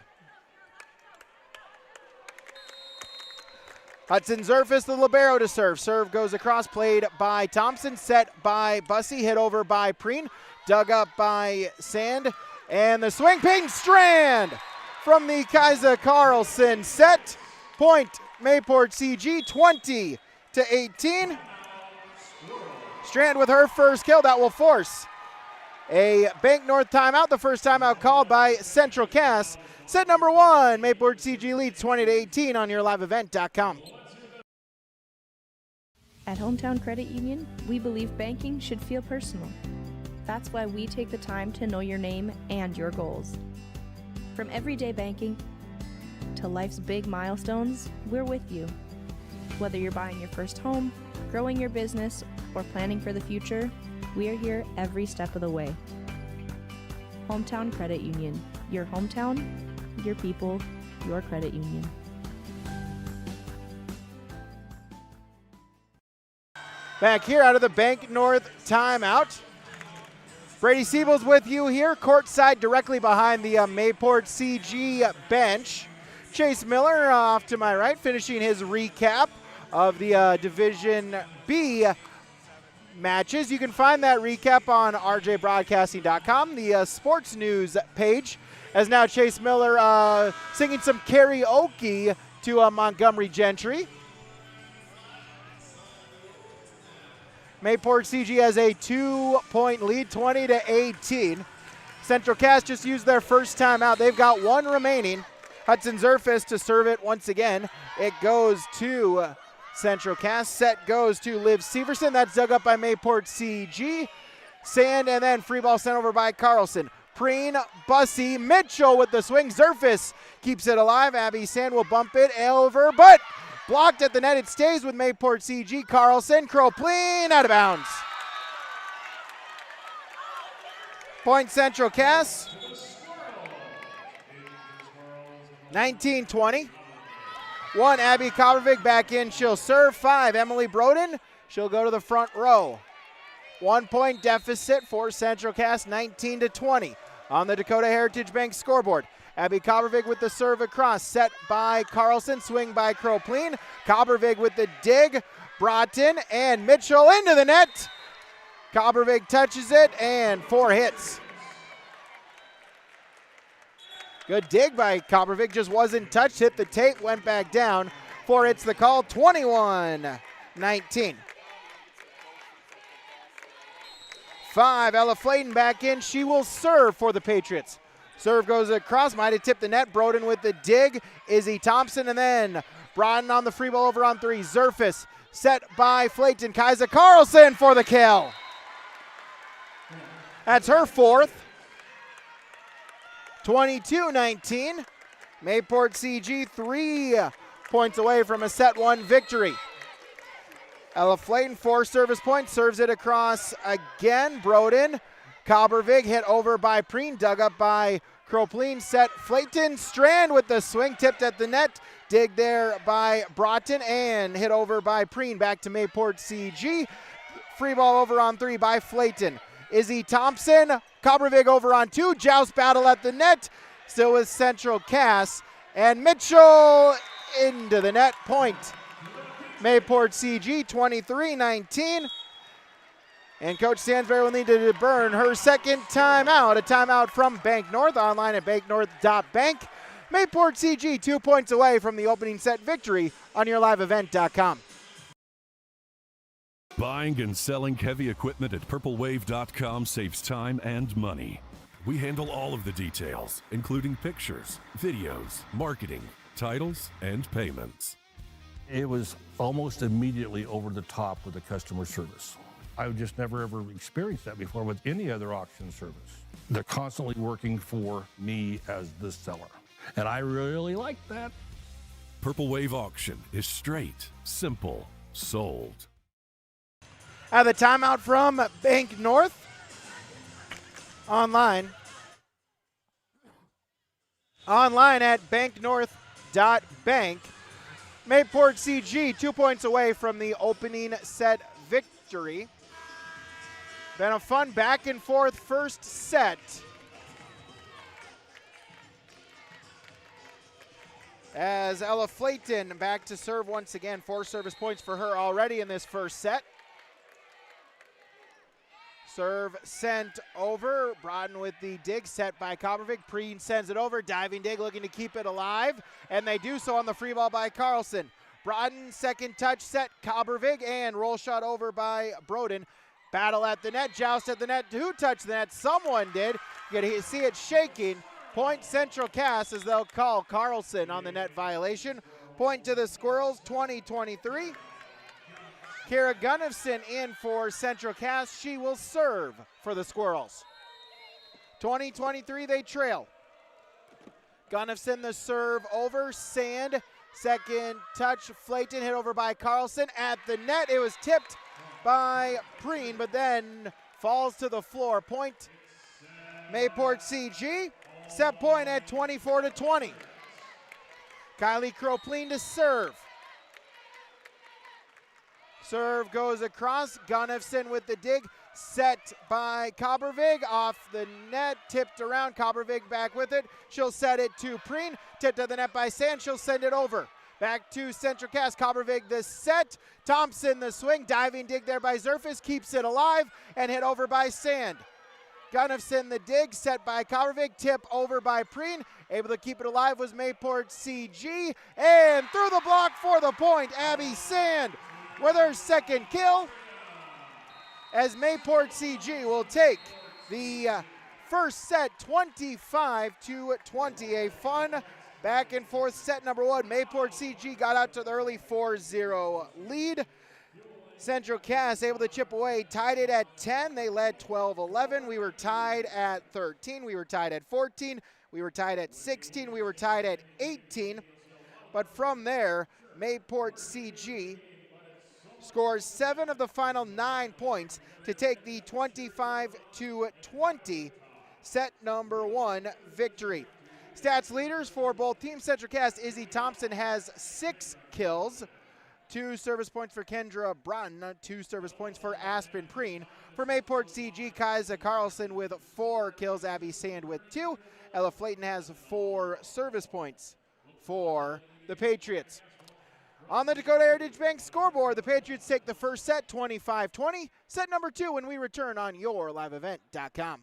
Hudson Zerfus, the libero to serve. Serve goes across, played by Thompson, set by Bussey, hit over by Preen, dug up by Sand, and the swing, Peyton Strand from the Kaisa Carlson set. Point Mayport CG, 20-18. Strand with her first kill. That will force a Bank North timeout, the first timeout called by Central Cass. Set number 1, Mayport CG leads 20-18 on yourliveevent.com. At Hometown Credit Union, we believe banking should feel personal. That's why we take the time to know your name and your goals. From everyday banking to life's big milestones, we're with you. Whether you're buying your first home, growing your business, or planning for the future, we are here every step of the way. Hometown Credit Union. Your hometown, your people, your credit union. Back here out of the Bank North timeout. Brady Siebel's with you here, courtside directly behind the Mayport CG bench. Chase Miller off to my right, finishing his recap of the Division B matches. You can find that recap on rjbroadcasting.com, the sports news page, as now Chase Miller singing some karaoke to Montgomery Gentry. Mayport CG has a 2-point lead, 20-18. Central Cass just used their first timeout. They've got one remaining. Hudson Zerfus to serve it once again. It goes to Central Cass. Set goes to Liv Severson. That's dug up by Mayport CG. Sand, and then free ball sent over by Carlson. Preen, Bussey, Mitchell with the swing. Zerfus keeps it alive. Abby Sand will bump it over, but blocked at the net. It stays with Mayport CG. Carlson, Kropleen out of bounds. Point Central Cass. 19-20. 1, Abby Kopervik back in. She'll serve. 5, Emily Broden. She'll go to the front row. 1 point deficit for Central Cass, 19-20 on the Dakota Heritage Bank scoreboard. Abby Kopervik with the serve across, set by Carlson, swing by Kropleen. Kopervik with the dig, Broughton and Mitchell into the net. Kopervik touches it, and 4 hits. Good dig by Kopervik, just wasn't touched, hit the tape, went back down. 4 hits the call, 21-19. 5, Ella Flayton back in. She will serve for the Patriots. Serve goes across, might have tipped the net. Broden with the dig. Izzy Thompson, and then Broughton on the free ball over on 3. Zerfus set by Flayton. Kaisa Carlson for the kill. That's her 4th. 22-19. Mayport CG 3 points away from a set 1 victory. Ella Flayton, 4 service points, serves it across again. Broden, Cobbervig hit over by Preen, dug up by Kropleen, set Flayton. Strand with the swing, tipped at the net. Dig there by Broughton and hit over by Preen. Back to Mayport CG. Free ball over on 3 by Flayton. Izzy Thompson, Cobbervig over on 2. Joust battle at the net. Still with Central Cass. And Mitchell into the net. Point. Mayport CG 23-19. And Coach Stansberry will need to burn her second timeout. A timeout from Bank North, online at banknorth.bank. Mayport CG 2 points away from the opening set victory on yourliveevent.com. Buying and selling heavy equipment at purplewave.com saves time and money. We handle all of the details, including pictures, videos, marketing, titles, and payments. It was almost immediately over the top with the customer service. I've just never ever experienced that before with any other auction service. They're constantly working for me as the seller, and I really like that. Purple Wave Auction is straight, simple, sold. At the timeout from Bank North, online at banknorth.bank. Mayport CG 2 points away from the opening set victory. Been a fun back and forth first set. As Ella Flayton back to serve once again. 4 service points for her already in this first set. Serve sent over. Broughton with the dig set by Cobbervig. Preen sends it over. Diving dig looking to keep it alive. And they do so on the free ball by Carlson. Broughton second touch set. Cobbervig and roll shot over by Broden. Battle at the net. Joust at the net. Who touched the net? Someone did. You can see it shaking. Point Central Cass as they'll call Carlson on the net violation. Point to the Squirrels 20-23. Kara Gunnifson in for Central Cass. She will serve for the Squirrels. 20-23, they trail. Gunnifson the serve over. Sand, second touch. Flayton hit over by Carlson at the net. It was tipped by Preen, but then falls to the floor. Point Mayport CG. Set point at 24-20. Kylie Kropleen to serve. Serve goes across. Gunnifson with the dig. Set by Cobbervig. Off the net. Tipped around. Cobbervig back with it. She'll set it to Preen. Tipped to the net by Sand. She'll send it over. Back to Central Cass. Cobbervig the set. Thompson the swing. Diving dig there by Zerfus. Keeps it alive. And hit over by Sand. Gunnifson the dig. Set by Cobbervig. Tip over by Preen. Able to keep it alive was Mayport CG. And through the block for the point. Abby Sand with her second kill, as Mayport CG will take the first set 25-20. A fun back and forth set number 1. Mayport CG got out to the early 4-0 lead. Central Cass able to chip away, tied it at 10. They led 12-11. We were tied at 13. We were tied at 14. We were tied at 16. We were tied at 18. But from there, Mayport CG scores 7 of the final 9 points to take the 25-20 set number 1 victory. Stats leaders for both teams. Central Cass, Izzy Thompson has 6 kills. 2 service points for Kendra Broughton. 2 service points for Aspen Preen. For Mayport CG, Kaisa Carlson with 4 kills. Abby Sand with 2. Ella Flayton has 4 service points for the Patriots. On the Dakota Heritage Bank scoreboard, the Patriots take the first set 25-20. Set number 2 when we return on yourliveevent.com.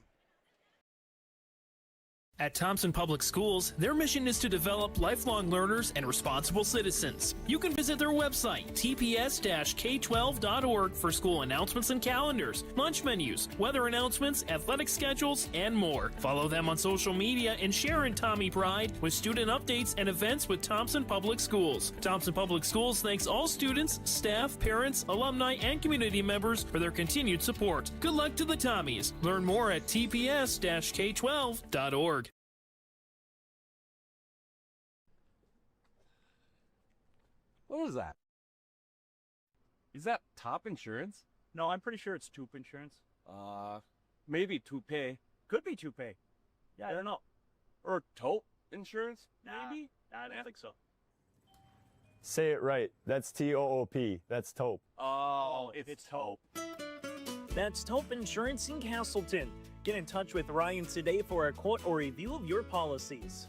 At Thompson Public Schools, their mission is to develop lifelong learners and responsible citizens. You can visit their website, tps-k12.org, for school announcements and calendars, lunch menus, weather announcements, athletic schedules, and more. Follow them on social media and share in Tommy Pride with student updates and events with Thompson Public Schools. Thompson Public Schools thanks all students, staff, parents, alumni, and community members for their continued support. Good luck to the Tommies. Learn more at tps-k12.org. What was that? Is that top insurance? No, I'm pretty sure it's Toop Insurance. Maybe toupee. Could be Toupee. Yeah, I don't know. Or taupe insurance, maybe? I don't think so. Say it right. That's T-O-O-P. That's taupe. Oh, it's Taupe. That's Taupe Insurance in Castleton. Get in touch with Ryan today for a quote or review of your policies.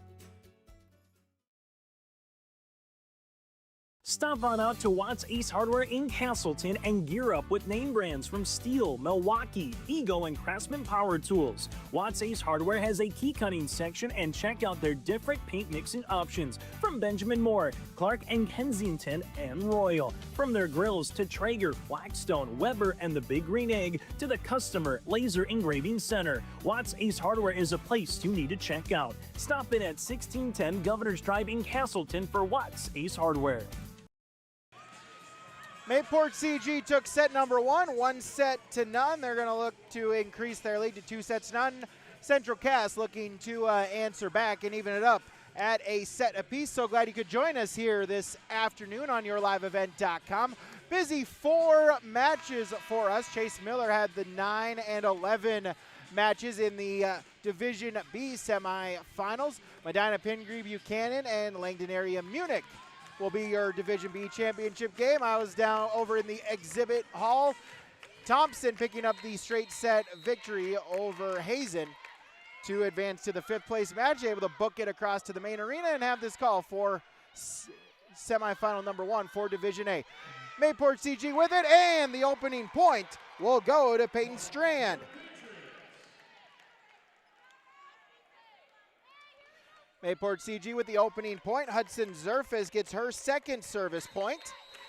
Stop on out to Watts Ace Hardware in Castleton and gear up with name brands from Steel, Milwaukee, Ego, and Craftsman Power Tools. Watts Ace Hardware has a key cutting section, and check out their different paint mixing options from Benjamin Moore, Clark and Kensington, and Royal. From their grills to Traeger, Blackstone, Weber, and the Big Green Egg to the Customer Laser Engraving Center, Watts Ace Hardware is a place you need to check out. Stop in at 1610 Governor's Drive in Castleton for Watts Ace Hardware. Mayport CG took set number 1 set to none. They're going to look to increase their lead to 2 sets to none. Central Cass looking to answer back and even it up at a set apiece. So glad you could join us here this afternoon on yourliveevent.com. Busy 4 matches for us. Chase Miller had the 9 and 11 matches in the Division B semifinals. Medina Pingree Buchanan and Langdon Area Munich will be your Division B championship game. I was down over in the exhibit hall. Thompson picking up the straight set victory over Hazen to advance to the 5th place match, able to book it across to the main arena and have this call for semifinal number 1 for Division A. Mayport CG with it, and the opening point will go to Peyton Strand. Mayport CG with the opening point. Hudson Zerfis gets her 2nd service point.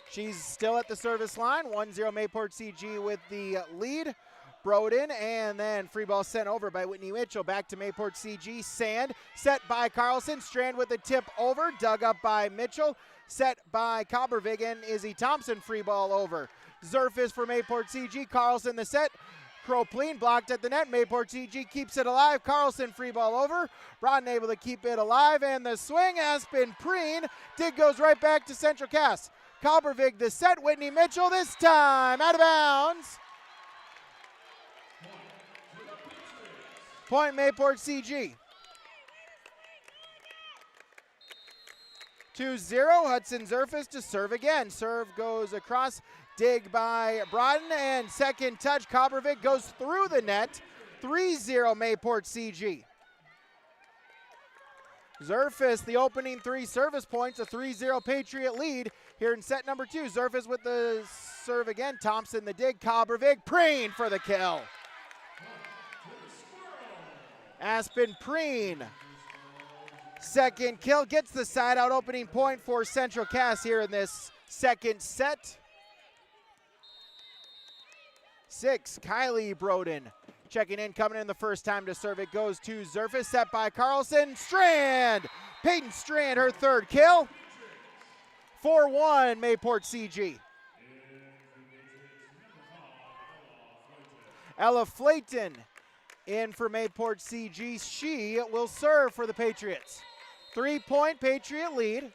She's still at the service line. 1-0 Mayport CG with the lead. Broden, and then free ball sent over by Whitney Mitchell. Back to Mayport CG. Sand set by Carlson. Strand with the tip over. Dug up by Mitchell. Set by Cobbervig and Izzy Thompson. Free ball over. Zerfis for Mayport CG. Carlson the set. Kropleen blocked at the net. Mayport CG keeps it alive. Carlson free ball over. Broughton able to keep it alive. And the swing. Aspen Preen. Dig goes right back to Central Cass. Cobbervig the set. Whitney Mitchell this time out of bounds. Point Mayport CG. 2-0. Hudson Zerfis to serve again. Serve goes across. Dig by Broughton, and second touch. Cobbervig goes through the net. 3-0 Mayport CG. Zerfis, the opening 3 service points, a 3-0 Patriot lead here in set number 2. Zerfis with the serve again. Thompson the dig. Cobbervig, Preen for the kill. Aspen Preen, second kill, gets the side out opening point for Central Cass here in this second set. 6, Kylie Broden checking in, coming in the first time to serve. It goes to Zerfis, set by Carlson. Strand, Peyton Strand, her 3rd kill. 4-1 Mayport CG. Ella Flayton in for Mayport CG. She will serve for the Patriots. 3-point Patriot lead.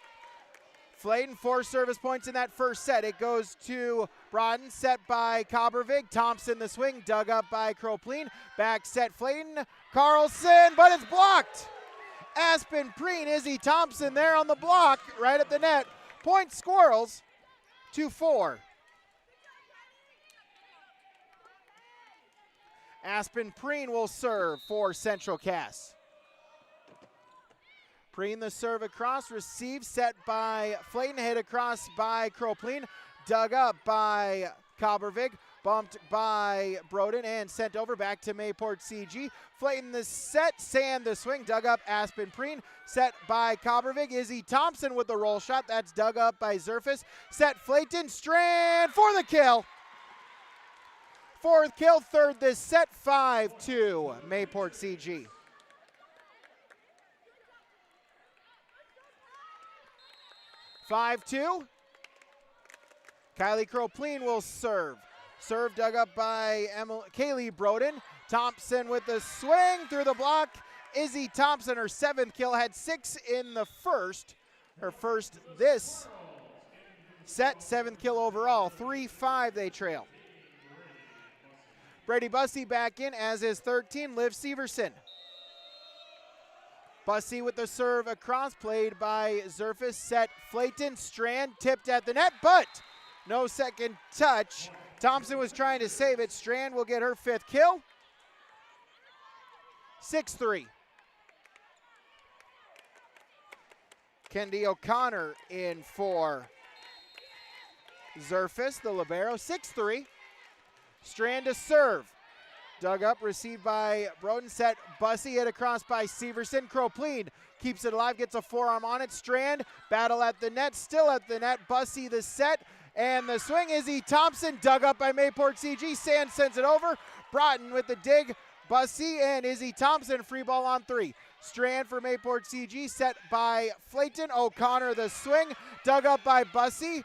Flayton 4 service points in that first set. It goes to Broughton, set by Cobbervig. Thompson the swing, dug up by Kropleen. Back set Flayton. Carlson, but it's blocked. Aspen Preen, Izzy Thompson there on the block, right at the net. Point Squirrels, 2-4. Aspen Preen will serve for Central Cass. Preen the serve across, received, set by Flayton, hit across by Kropleen, dug up by Cobbervig. Bumped by Broden and sent over back to Mayport CG. Flayton the set, Sand the swing, dug up Aspen Preen. Set by Coppervig. Izzy Thompson with the roll shot. That's dug up by Zerfus. Set Flayton, Strand for the kill. Fourth kill, third this set, 5-2, Mayport CG. (5-2). Kylie Kropleen will serve. Serve dug up by Kaylee Broden. Thompson with the swing through the block. Izzy Thompson, her 7th kill, had 6 in the first. Her first this set, 7th kill overall. 3-5 they trail. Brady Bussey back in, as is 13, Liv Severson. Bussey with the serve across, played by Zerfus. Set Flayton, Strand tipped at the net, but no second touch. Thompson was trying to save it. Strand will get her 5th kill. 6-3. Kendi O'Connor in for Zerfus, the libero. 6-3. Strand to serve. Dug up, received by Broden. Set Bussey, hit across by Severson. Kropleen keeps it alive, gets a forearm on it. Strand, battle at the net, still at the net. Bussey the set, and the swing. Izzy Thompson, dug up by Mayport CG. Sand sends it over. Broughton with the dig. Bussey and Izzy Thompson, free ball on 3. Strand for Mayport CG, set by Flayton. O'Connor the swing, dug up by Bussey.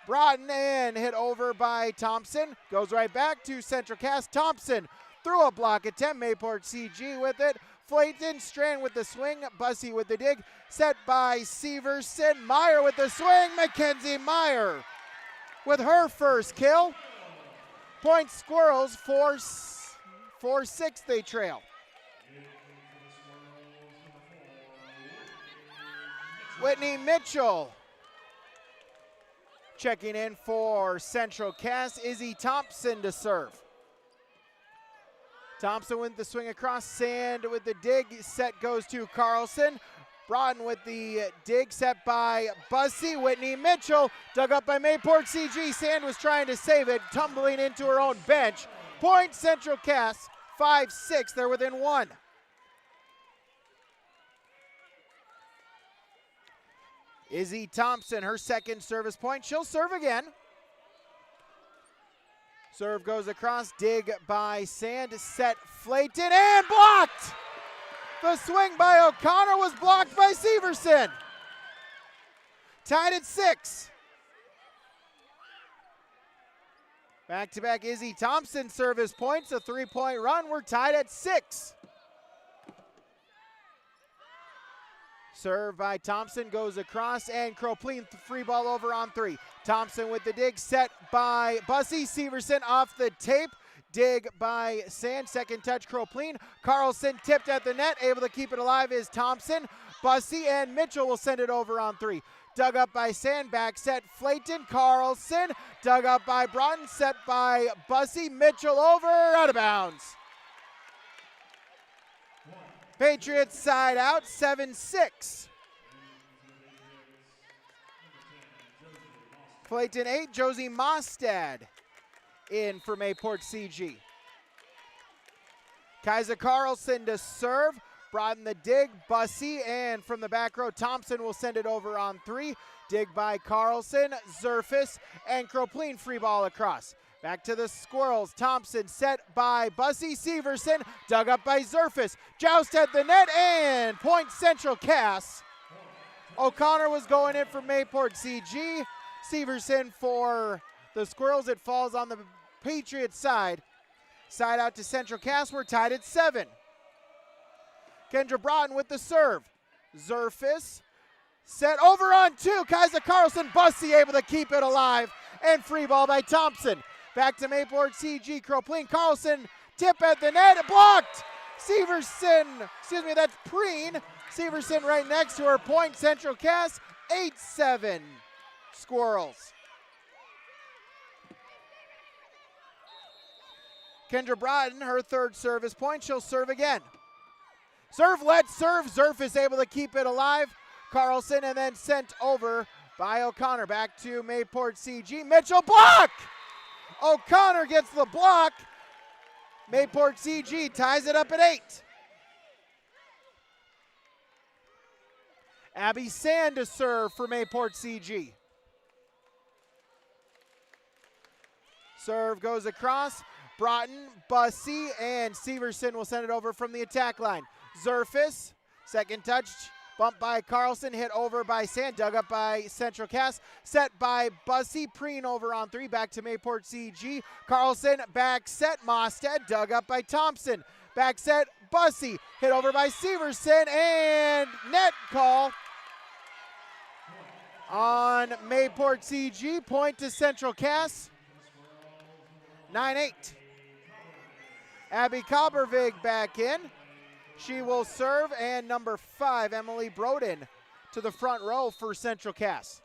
Broughton and hit over by Thompson. Goes right back to Central Cast. Thompson through a block attempt. Mayport CG with it. Flayton, Strand with the swing. Bussey with the dig. Set by Severson. Meyer with the swing. Mackenzie Meyer with her first kill. Point Squirrels 4-6 they trail. Whitney Mitchell checking in for Central Cass. Izzy Thompson to serve. Thompson with the swing across. Sand with the dig. Set goes to Carlson. Broughton with the dig, set by Bussey. Whitney Mitchell dug up by Mayport CG. Sand was trying to save it, tumbling into her own bench. Point Central Cass, 5-6. They're within 1. Izzy Thompson, her 2nd service point. She'll serve again. Serve goes across, dig by Sand, set Flayton, and blocked! The swing by O'Connor was blocked by Severson. Tied at 6. Back-to-back Izzy Thompson service points, a 3-point run. We're tied at 6. Serve by Thompson goes across, and Kropleen free ball over on 3. Thompson with the dig, set by Bussey. Severson off the tape. Dig by Sand, 2nd touch Kropleen. Carlson tipped at the net, able to keep it alive is Thompson. Bussey and Mitchell will send it over on 3. Dug up by Sand, back set Flayton. Carlson dug up by Broughton, set by Bussey. Mitchell over, out of bounds. Patriots side out, 7-6. Flayton 8, Josie Mostad in for Mayport CG. Kaiser Carlson to serve. Broughton the dig, Bussey, and from the back row, Thompson will send it over on 3. Dig by Carlson, Zerfus, and Kropleen free ball across. Back to the Squirrels. Thompson set by Bussey. Severson dug up by Zerfus. Joust at the net and point Central Cass. O'Connor was going in for Mayport CG. Severson for the Squirrels. It falls on the Patriots side. Side out to Central Cass. We're tied at 7. Kendra Broughton with the serve. Zerfus set over on 2. Kaiser Carlson. Bussey able to keep it alive. And free ball by Thompson. Back to Mayport CG. Kropleen. Carlson tip at the net. Blocked. Severson. That's Preen. Severson right next to her. Point Central Cass. 8-7. Squirrels. Kendra Broughton, her 3rd service point. She'll serve again. Serve, let's serve. Zerf is able to keep it alive. Carlson and then sent over by O'Connor. Back to Mayport CG. Mitchell block! O'Connor gets the block. Mayport CG ties it up at 8. Abby Sand to serve for Mayport CG. Serve goes across. Broughton, Bussey, and Severson will send it over from the attack line. Zerfis, second touch, bumped by Carlson, hit over by Sand, dug up by Central Cass, set by Bussey, Preen over on 3, back to Mayport CG. Carlson, back set, Mosted, dug up by Thompson. Back set, Bussey, hit over by Severson, and net call on Mayport CG, point to Central Cass. 9-8. Abby Coppervig back in. She will serve, and number 5, Emily Broden, to the front row for Central Cass.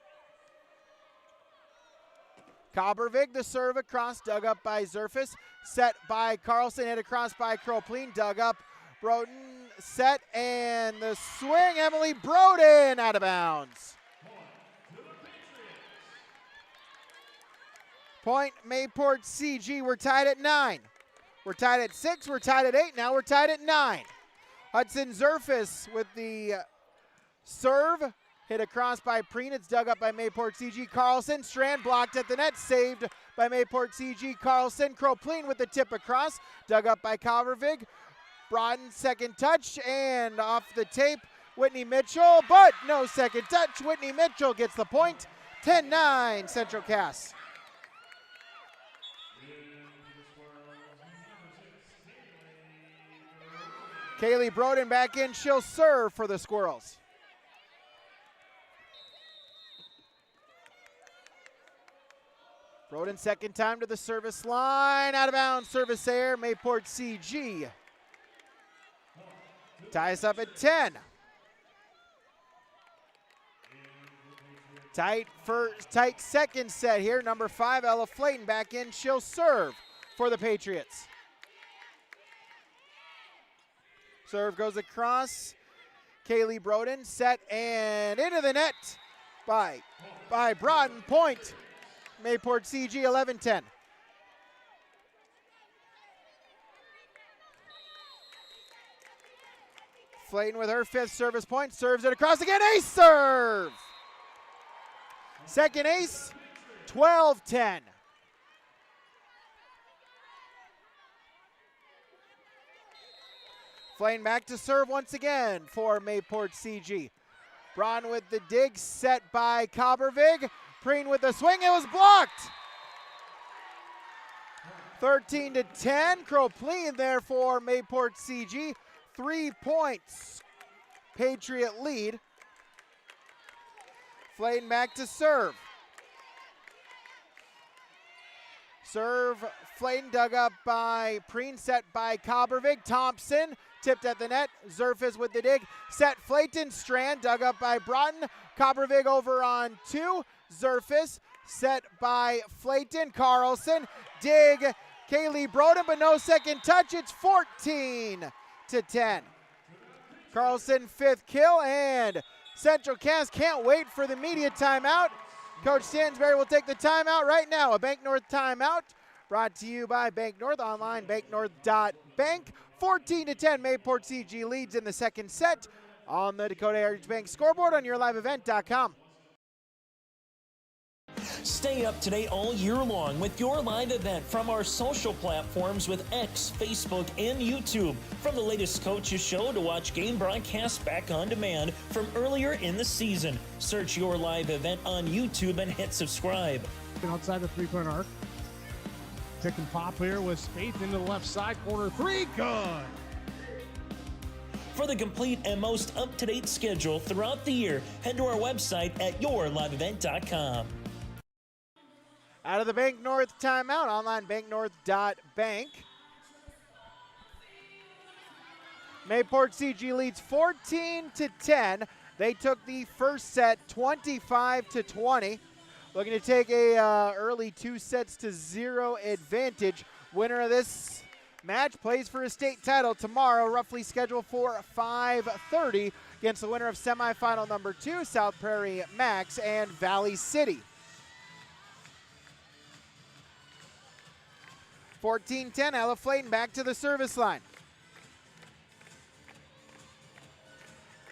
Coppervig, the serve across, dug up by Zerfis, set by Carlson, hit across by Kropleen, dug up, Broden, set, and the swing, Emily Broden out of bounds. Point Mayport CG, we're tied at 9. We're tied at 6, we're tied at 8, now we're tied at 9. Hudson Zerfis with the serve, hit across by Preen, it's dug up by Mayport CG. Carlson, Strand blocked at the net, saved by Mayport CG. Carlson, Kropleen with the tip across, dug up by Covervig. Broughton, second touch, and off the tape, Whitney Mitchell, but no second touch. Whitney Mitchell gets the point, 10-9 Central Cass. Kaylee Broden back in. She'll serve for the Squirrels. Broden second time to the service line. Out of bounds, service error. Mayport CG ties up at 10. Tight second set here. Number 5, Ella Flayton back in. She'll serve for the Patriots. Serve goes across. Kaylee Broden set and into the net by Broughton. Point Mayport CG 11-10. Flayton with her 5th service point. Serves it across again. Ace serve. Second ace, 12-10. Flayton back to serve once again for Mayport CG. Braun with the dig, set by Coppervig. Preen with the swing, it was blocked. 13-10, Kropleen there for Mayport CG. 3 points, Patriot lead. Flayton back to serve. Serve, Flayton dug up by Preen, set by Coppervig. Thompson tipped at the net. Zerfis with the dig. Set Flayton. Strand dug up by Broughton. Coppervig over on 2. Zerfis set by Flayton. Carlson. Dig. Kaylee Broden, but no second touch. It's 14-10. Carlson 5th kill, and Central Cass can't wait for the media timeout. Coach Stansberry will take the timeout right now. A Bank North timeout brought to you by Bank North, online banknorth.bank. 14-10, Mayport CG leads in the second set on the Dakota Heritage Bank scoreboard on yourliveevent.com. Stay up to date all year long with your live event from our social platforms with X, Facebook, and YouTube. From the latest coaches show to watch game broadcasts back on demand from earlier in the season. Search your live event on YouTube and hit subscribe. Outside the three-point arc. Pick and pop here with Spaeth into the left side corner. 3, good. For the complete and most up-to-date schedule throughout the year, head to our website at yourliveevent.com. Out of the Bank North timeout, online banknorth.bank. Mayport CG leads 14-10. They took the first set 25-20. Looking to take a early 2-0 advantage. Winner of this match plays for a state title tomorrow, roughly scheduled for 5:30 against the winner of semifinal number 2, South Prairie Max and Valley City. 14-10, Ella Flayton back to the service line.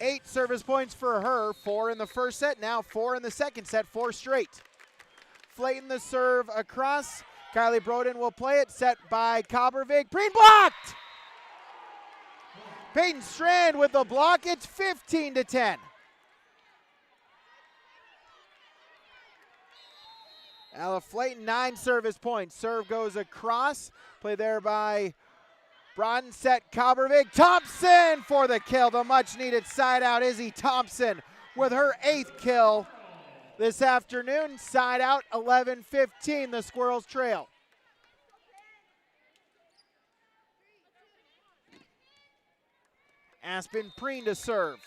8 service points for her, 4 in the first set, now 4 in the second set, 4 straight. Flayton the serve across. Kylie Broden will play it, set by Cobbervig. Preen blocked! Peyton Strand with the block, it's 15-10. Ella Flayton, 9 service points. Serve goes across, play there by Broughton, set Cobbervig. Thompson for the kill, the much needed side out. Izzy Thompson with her 8th kill this afternoon. Side out, 11-15, the Squirrels trail. Aspen Preen to serve.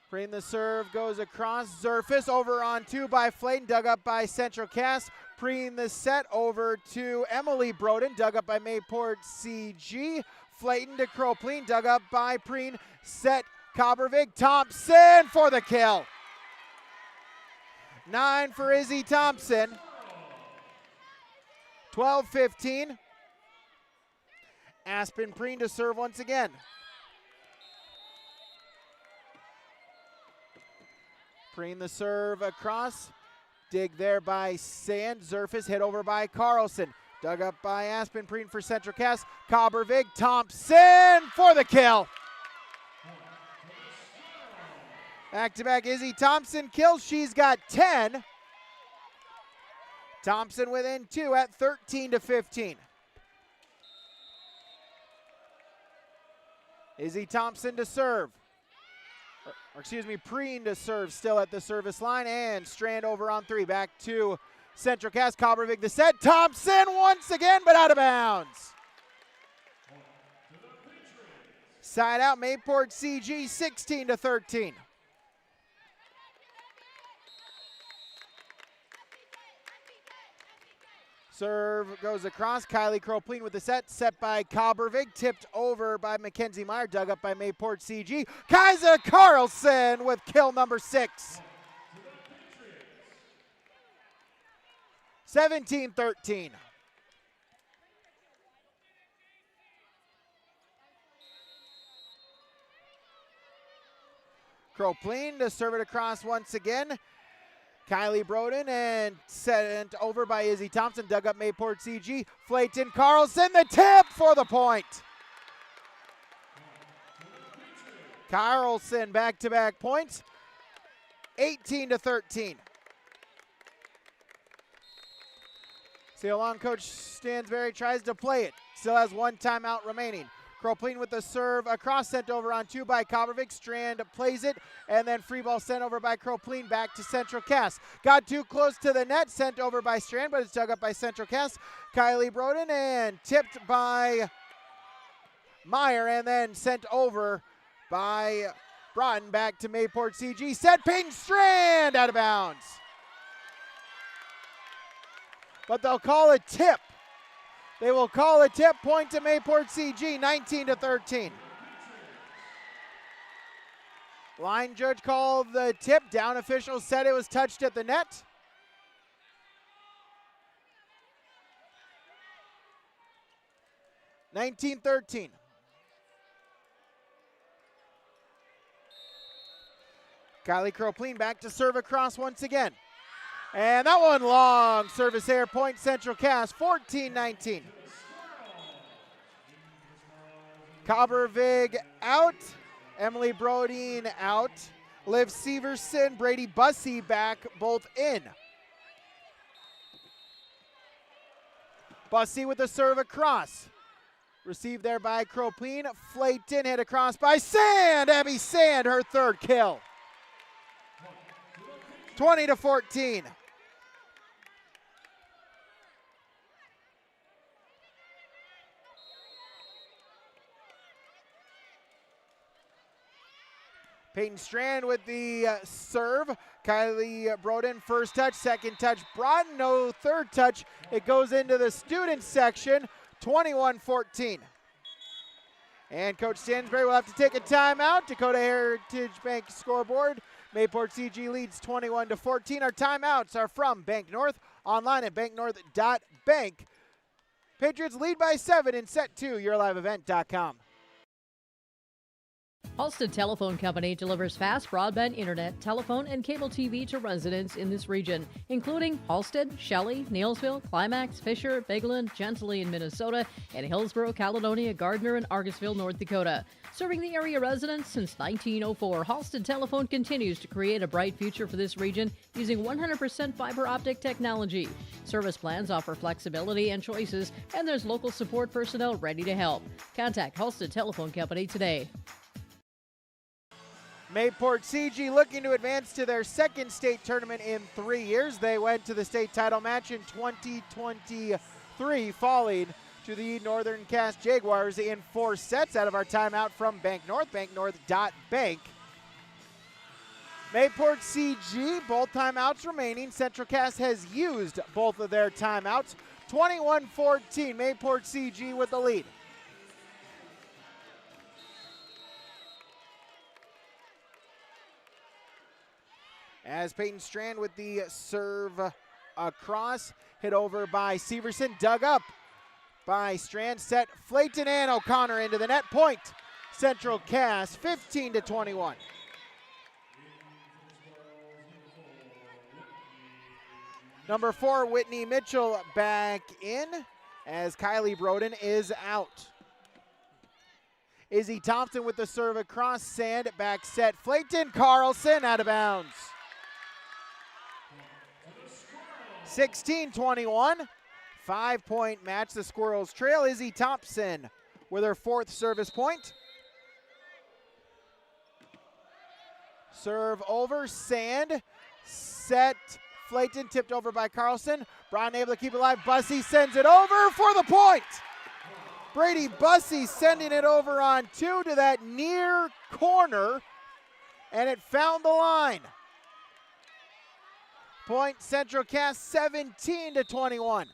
Preen the serve goes across. Zerfis over on 2 by Flayton, dug up by Central Cass. Preen the set over to Emily Broden, dug up by Mayport CG. Flayton to Cropleen, dug up by Preen. Set Cobbervig. Thompson for the kill. 9 for Izzy Thompson. 12-15. Aspen Preen to serve once again. Preen the serve across. Dig there by Sand. Zerfis hit over by Carlson. Dug up by Aspen Preen for Central Cass. Cobbervig. Thompson for the kill. Back-to-back Izzy Thompson kills. She's got 10. Thompson within 2 at 13-15. Izzy Thompson to serve. Preen to serve, still at the service line, and Strand over on 3. Back to Central Cass. Cobbervig the set. Thompson once again, but out of bounds. Side out, Mayport CG, 16-13. Serve goes across. Kylie Cropleen with the set by Cobbervig, tipped over by Mackenzie Meyer, dug up by Mayport CG. Kaiser Carlson with kill number 6. 17-13. Cropleen to serve it across once again. Kylie Broden and sent over by Izzy Thompson, dug up Mayport CG. Flayton Carlson, the tip for the point. Carlson back-to-back points, 18-13. See how long Coach Stansberry tries to play it. Still has 1 timeout remaining. Cropleen with the serve across, sent over on 2 by Cobbervig. Strand plays it, and then free ball sent over by Cropleen back to Central Cass. Got too close to the net, sent over by Strand, but it's dug up by Central Cass. Kylie Broden and tipped by Meyer, and then sent over by Broughton back to Mayport CG. Set Peyton Strand out of bounds. But they'll call a tip. They will call a tip, point to Mayport CG, 19-13. Line judge called the tip. Down officials said it was touched at the net. (19-13). Kylie Cropleen back to serve across once again. And that one long. Service air, point Central Cass, 14-19. Cobbervig out. Emily Brodeen out. Liv Severson, Brady Bussey back, both in. Bussey with the serve across. Received there by Cropleen. Flayton hit across by Sand. Abby Sand, her 3rd kill. 20-14. Peyton Strand with the serve. Kylie Broden, first touch, second touch. Broughton, no third touch. It goes into the student section, 21-14. And Coach Stansberry will have to take a timeout. Dakota Heritage Bank scoreboard. Mayport CG leads 21-14. Our timeouts are from Bank North, online at banknorth.bank. Patriots lead by 7 in set 2, yourliveevent.com. Halstead Telephone Company delivers fast broadband internet, telephone, and cable TV to residents in this region, including Halstead, Shelley, Neilsville, Climax, Fisher, Bigland, Gentilly in Minnesota, and Hillsborough, Caledonia, Gardner, and Argusville, North Dakota. Serving the area residents since 1904, Halstead Telephone continues to create a bright future for this region using 100% fiber optic technology. Service plans offer flexibility and choices, and there's local support personnel ready to help. Contact Halstead Telephone Company today. Mayport CG looking to advance to their second state tournament in 3 years. They went to the state title match in 2023, falling to the Northern Cass Jaguars in 4 sets. Out of our timeout from Bank North, banknorth.bank. Mayport CG, both timeouts remaining. Central Cass has used both of their timeouts. 21-14, Mayport CG with the lead. As Peyton Strand with the serve across, hit over by Severson, dug up by Strand, set Flayton and O'Connor into the net. Point, Central Cass, 15-21. Number 4, Whitney Mitchell back in as Kylie Broden is out. Izzy Thompson with the serve across, Sand, back set, Flayton, Carlson out of bounds. 16-21, 5-point match. The Squirrels trail. Izzy Thompson with her 4th service point. Serve over, Sand, set, Flayton, tipped over by Carlson. Brown able to keep it alive. Bussey sends it over for the point. Brady Bussey sending it over on 2 to that near corner, and it found the line. Point, Central Cass, 17-21.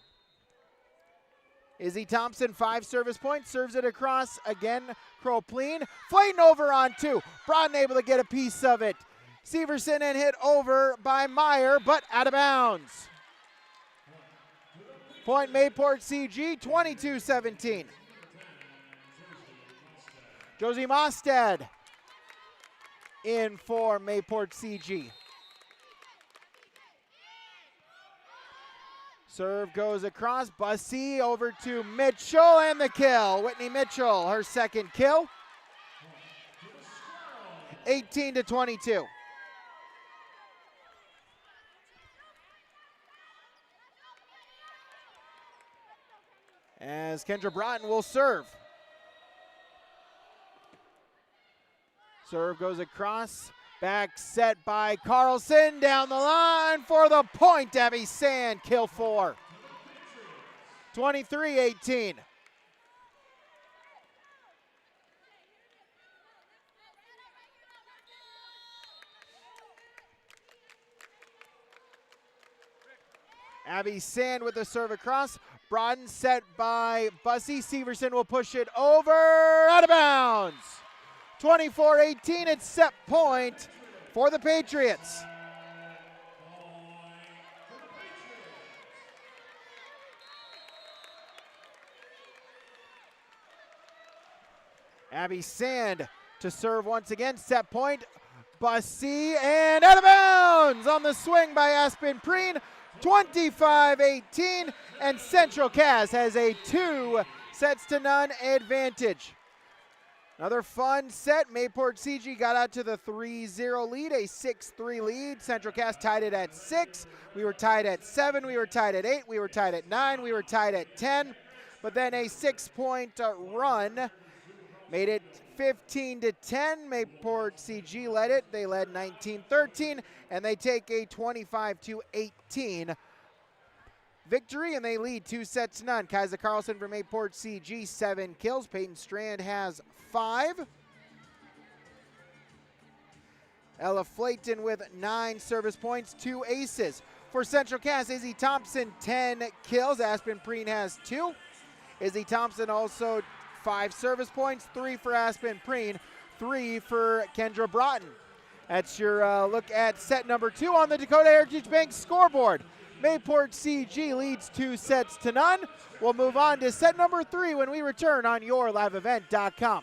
Izzy Thompson, 5 service points, serves it across again. Cropleen, Flayton over on 2. Broughton able to get a piece of it. Severson and hit over by Meyer, but out of bounds. Point, Mayport CG, 22-17. Josie Mostad in for Mayport CG. Serve goes across, Bussey over to Mitchell and the kill. Whitney Mitchell, her 2nd kill. 18-22. As Kendra Broughton will serve. Serve goes across. Back set by Carlson, down the line for the point. Abby Sand, kill 4. 23-18. Abby Sand with the serve across. Broughton set by Bussey. Severson will push it over, out of bounds. 24-18, it's set point for the Patriots. Abby Sand to serve once again, set point. Bussey and out of bounds on the swing by Aspen Preen. 25-18, and Central Cass has a 2-0 advantage. Another fun set. Mayport CG got out to the 3-0 lead, a 6-3 lead. Central Cass tied it at 6. We were tied at 7. We were tied at 8. We were tied at 9. We were tied at 10. But then a 6-point run made it 15-10. Mayport CG led it. They led 19-13, and they take a 25-18 victory, and they lead 2-0. Kaiser Carlson from Mayport CG, 7 kills. Peyton Strand has 5. Ella Flayton with 9 service points, 2 aces. For Central Cass, Izzy Thompson, 10 kills. Aspen Preen has 2. Izzy Thompson also 5 service points, 3 for Aspen Preen, 3 for Kendra Broughton. That's your look at set number 2 on the Dakota Heritage Bank scoreboard. Mayport CG leads 2-0. We'll move on to set number 3 when we return on YourLiveEvent.com.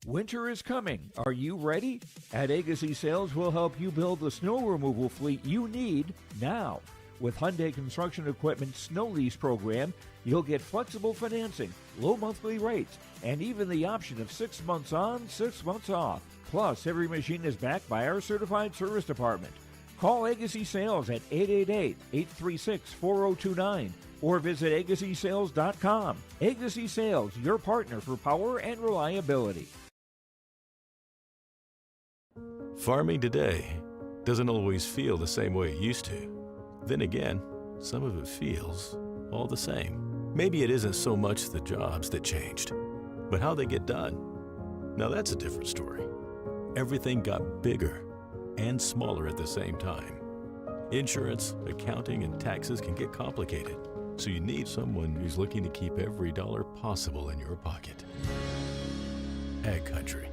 Winter is coming. Are you ready? At Agassi Sales, we'll help you build the snow removal fleet you need now. With Hyundai Construction Equipment Snow Lease Program, you'll get flexible financing, low monthly rates, and even the option of 6 months on, 6 months off. Plus, every machine is backed by our certified service department. Call Agassi Sales at 888-836-4029 or visit agassisales.com. Agassi Sales, your partner for power and reliability. Farming today doesn't always feel the same way it used to. Then again, some of it feels all the same. Maybe it isn't so much the jobs that changed, but how they get done. Now that's a different story. Everything got bigger and smaller at the same time. Insurance, accounting, and taxes can get complicated, so you need someone who's looking to keep every dollar possible in your pocket. Ag Country.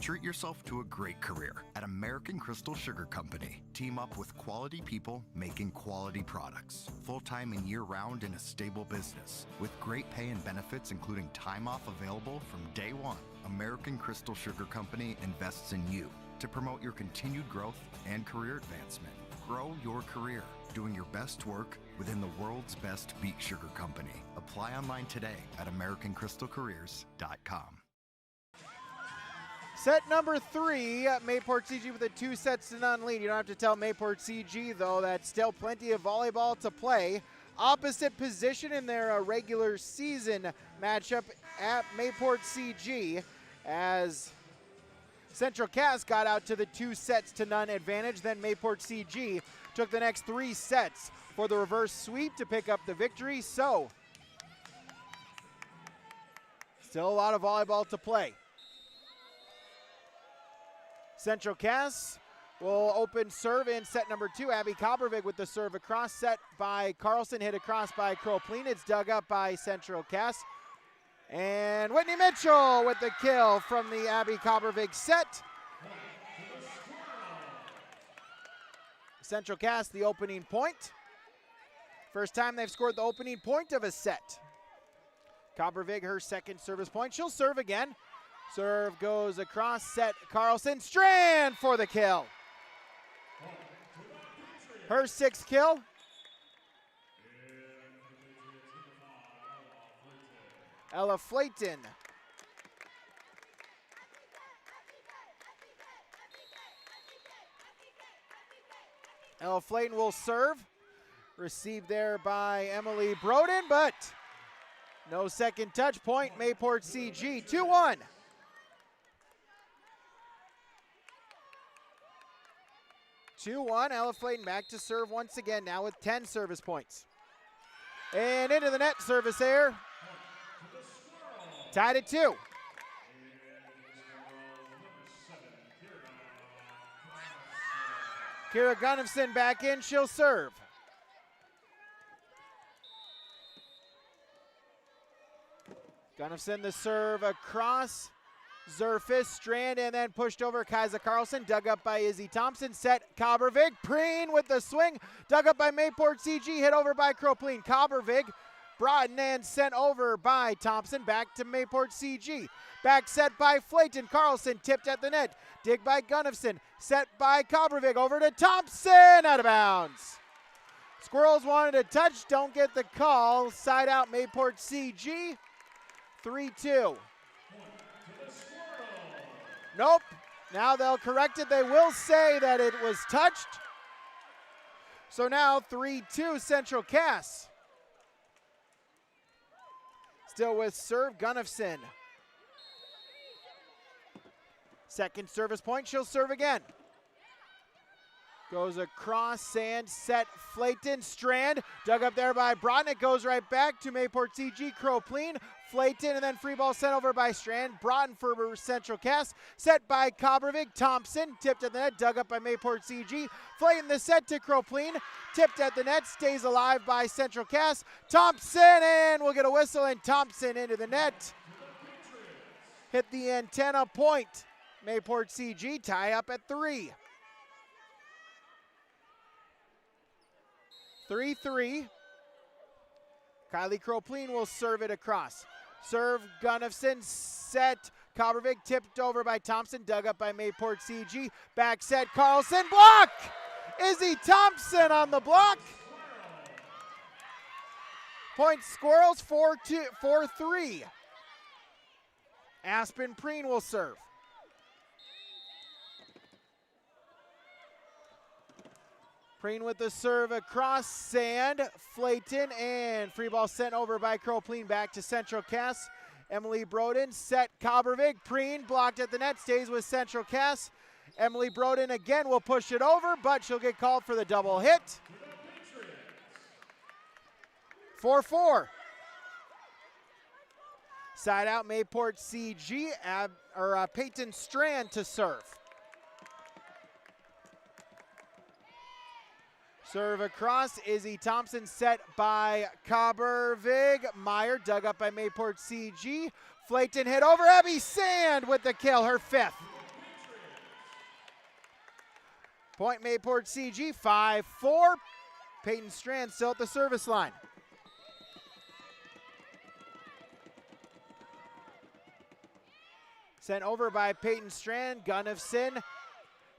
Treat yourself to a great career at American Crystal Sugar Company. Team up with quality people making quality products. Full-time and year-round in a stable business. With great pay and benefits including time off available from day one. American Crystal Sugar Company invests in you to promote your continued growth and career advancement. Grow your career doing your best work within the world's best beet sugar company. Apply online today at AmericanCrystalCareers.com. Set number 3, Mayport CG with a 2-0 lead. You don't have to tell Mayport CG, though, that still plenty of volleyball to play. Opposite position in their regular season matchup at Mayport CG as Central Cass got out to the 2-0 advantage. Then Mayport CG took the next 3 sets for the reverse sweep to pick up the victory. So, still a lot of volleyball to play. Central Cass will open serve in set number 2. Abby Kopervig with the serve across, set by Carlson, hit across by Kropleen. It's dug up by Central Cass. And Whitney Mitchell with the kill from the Abby Kopervig set. Central Cass the opening point. First time they've scored the opening point of a set. Kopervig, her second service point. She'll serve again. Serve goes across, set Carlson. Strand for the kill. Her 6th kill. Ella Flayton. Ella Flayton will serve. Received there by Emily Broden, but no second touch point. Mayport CG 2-1. 2-1, Ella Flayton back to serve once again, now with 10 service points. And into the net, service error. Tied at 2. Kira Gunnifson back in, she'll serve. Gunnifson the serve across. Zerfis, Strand, and then pushed over Kaisa Carlson, dug up by Izzy Thompson, set Kopervig, Preen with the swing, dug up by Mayport CG, hit over by Kropleen. Kopervig, brought in and sent over by Thompson, back to Mayport CG. Back set by Flayton, Carlson tipped at the net, dig by Gunnifson, set by Kopervig, over to Thompson, out of bounds. Squirrels wanted a touch, don't get the call, side out Mayport CG, 3-2. Nope. Now they'll correct it. They will say that it was touched. So now 3-2 Central Cass. Still with serve, Gunnifson. Second service point, she'll serve again. Goes across and set Flayton, Strand, dug up there by Brodnick, goes right back to Mayport CG, Kropleen, Flayton, and then free ball sent over by Strand. Broughton for Central Cass, set by Kopervig, Thompson, tipped at the net, dug up by Mayport CG. Flayton the set to Kropleen, tipped at the net, stays alive by Central Cass. Thompson, and we'll get a whistle, and Thompson into the net. hit the antenna point. Mayport CG tie up at 3. 3-3. Kylie Kropleen will serve it across. Serve Gunnifson, set. Coppervig tipped over by Thompson, dug up by Mayport CG. Back set, Carlson, block! Izzy Thompson on the block. Point Squirrels, 4-3. Aspen Preen will serve. Preen with the serve across, Sand, Flayton, and free ball sent over by Kropleen back to Central Cass. Emily Broden set Coppervig. Preen blocked at the net, stays with Central Cass. Emily Broden again will push it over, but she'll get called for the double hit. 4-4. Side out Mayport CG, Peyton Strand to serve. Serve across, Izzy Thompson set by Coppervig. Meyer dug up by Mayport CG. Flayton hit over, Abby Sand with the kill, her 5th. Point Mayport CG, 5-4. Peyton Strand still at the service line. Sent over by Peyton Strand, Gunnifson.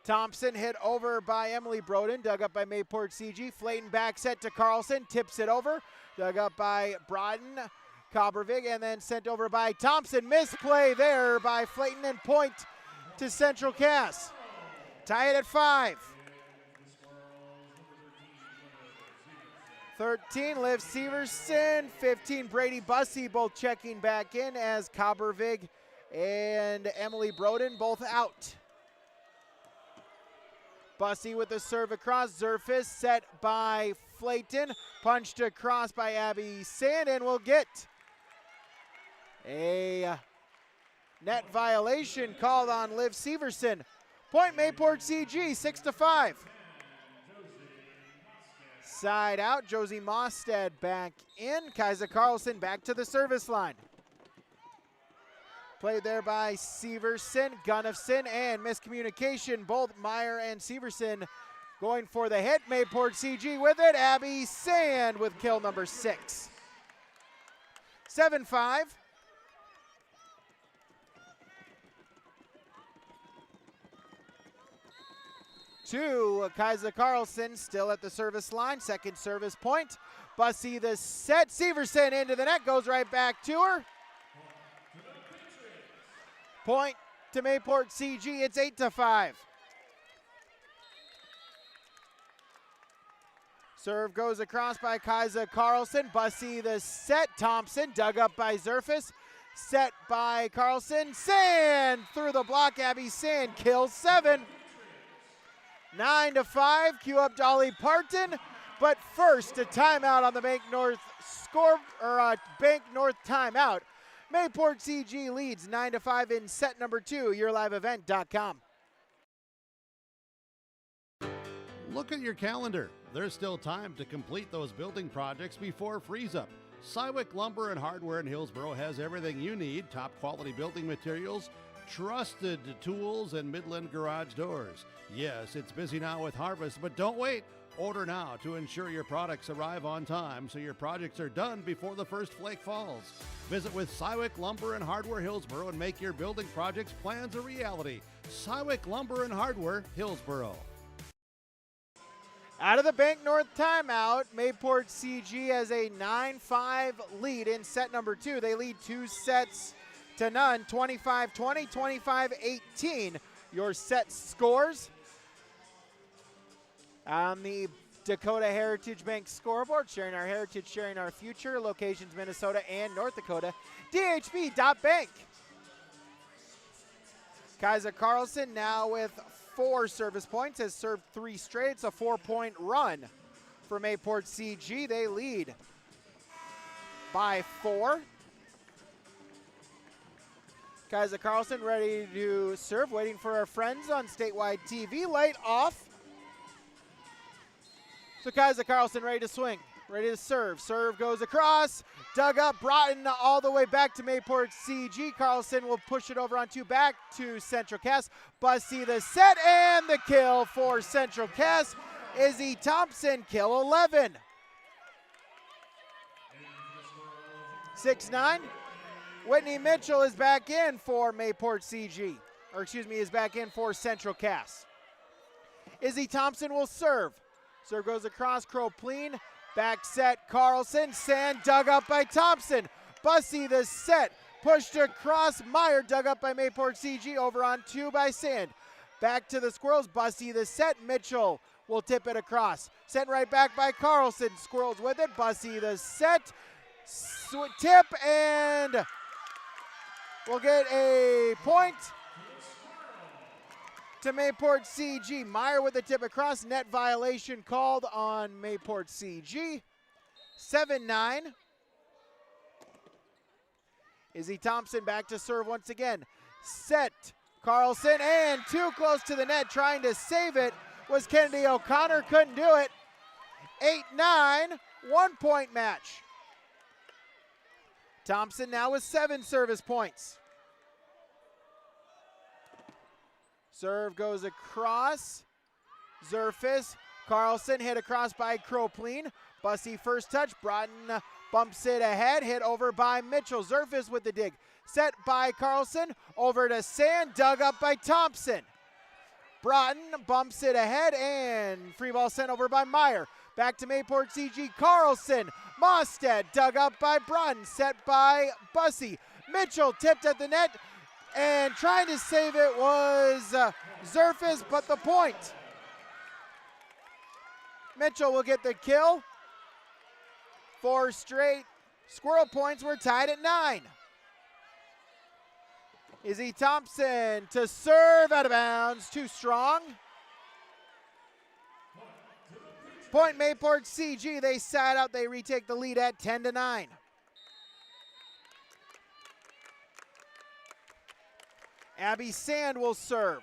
Thompson hit over by Emily Broden, dug up by Mayport CG. Flayton back set to Carlson, tips it over, dug up by Broden, Coppervig, and then sent over by Thompson. Misplay there by Flayton, and point to Central Cass. Tie it at 5. 13, Liv Severson. 15, Brady Bussey, both checking back in as Coppervig and Emily Broden both out. Bussey with the serve across, Zerfis set by Flayton, punched across by Abby Sand, and will get a net violation called on Liv Severson. Point Mayport CG, 6-5. Side out, Josie Mostad back in, Kaiser Carlson back to the service line. Played there by Severson, Gunnifson, and miscommunication. Both Meyer and Severson going for the hit. Mayport CG with it. Abby Sand with kill number 6. 7-5. To Kaiser Carlson, still at the service line. Second service point. Bussey the set. Severson into the net, goes right back to her. Point to Mayport CG, it's 8-5. Serve goes across by Kaiser Carlson. Bussey the set. Thompson dug up by Zerfis. Set by Carlson. Sand through the block. Abby Sand kills 7. 9-5. Cue up Dolly Parton. But first, a timeout on the Bank North Bank North timeout. Mayport CG leads 9-5 in set number 2. YourLiveEvent.com. Look at your calendar. There's still time to complete those building projects before freeze up. Cywick Lumber and Hardware in Hillsboro has everything you need: top quality building materials, trusted tools, and Midland garage doors. Yes, it's busy now with harvest, but don't wait. Order now to ensure your products arrive on time so your projects are done before the first flake falls. Visit with Cywick Lumber and Hardware Hillsboro and make your building projects plans a reality. Cywick Lumber and Hardware Hillsboro. Out of the Bank North timeout, Mayport CG has a 9-5 lead in set number 2. They lead 2 sets to none, 25-20, 25-18. Your set scores on the Dakota Heritage Bank scoreboard, sharing our heritage, sharing our future. Locations Minnesota and North Dakota. DHB.bank. Kaiser Carlson now with 4 service points, has served 3 straight. It's a 4-point run for Mayport CG. They lead by 4. Kaiser Carlson ready to serve, waiting for our friends on statewide TV. Light off. So Kaiser Carlson ready to swing. ready to serve. Serve goes across, dug up, Broughton all the way back to Mayport CG. Carlson will push it over on 2 back to Central Cass. Bussy the set and the kill for Central Cass. Izzy Thompson, kill 11. 6-9. Whitney Mitchell is back in for Mayport CG, or excuse me, is back in for Central Cass. Izzy Thompson will serve. Serve goes across, Kropleen, back set, Carlson, Sand dug up by Thompson. Bussy the set, pushed across, Meyer dug up by Mayport CG, over on 2 by Sand. Back to the Squirrels, Bussy the set, Mitchell will tip it across. Sent right back by Carlson, Squirrels with it, Bussy the set, tip, and we'll get a point to Mayport CG. Meyer with the tip across, net violation called on Mayport CG. 7-9. Izzy Thompson back to serve once again. Set, Carlson, and too close to the net, trying to save it was Kennedy O'Connor, couldn't do it. 8-9, 1-point match. Thompson now with 7 service points. Serve goes across. Zerfis. Carlson hit across by Kropleen. Bussy first touch. Broughton bumps it ahead. Hit over by Mitchell. Zerfis with the dig. Set by Carlson. Over to Sand. Dug up by Thompson. Broughton bumps it ahead and free ball sent over by Meyer. Back to Mayport CG. Carlson. Mostad dug up by Broughton. Set by Bussy. Mitchell tipped at the net. And trying to save it was Zerfis, but the point. Mitchell will get the kill. 4 straight Squirrel points. We're tied at 9. Izzy Thompson to serve out of bounds. Too strong. Point Mayport CG. They sat out. They retake the lead at 10-9. Abby Sand will serve.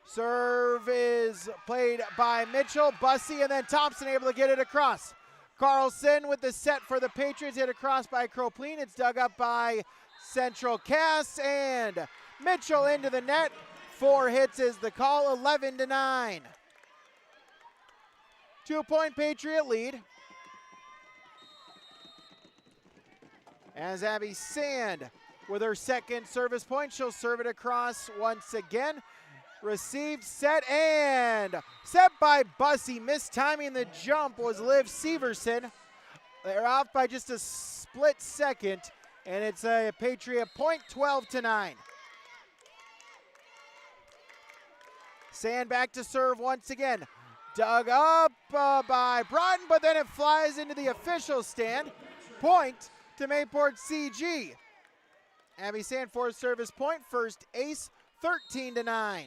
Serve is played by Mitchell, Bussy, and then Thompson able to get it across. Carlson with the set for the Patriots, hit across by Kropleen. It's dug up by Central Cass, and Mitchell into the net. 4 hits is the call, 11-9. 2-point Patriot lead. As Abby Sand with her second service point, she'll serve it across once again. Received, set, and set by Bussy. Mistiming the jump was Liv Severson. They're off by just a split second, and it's a Patriot point, 12-9. Sand back to serve once again. Dug up by Broughton, but then it flies into the official stand. Point to Mayport CG. Abby Sand for service point, first ace, 13-9.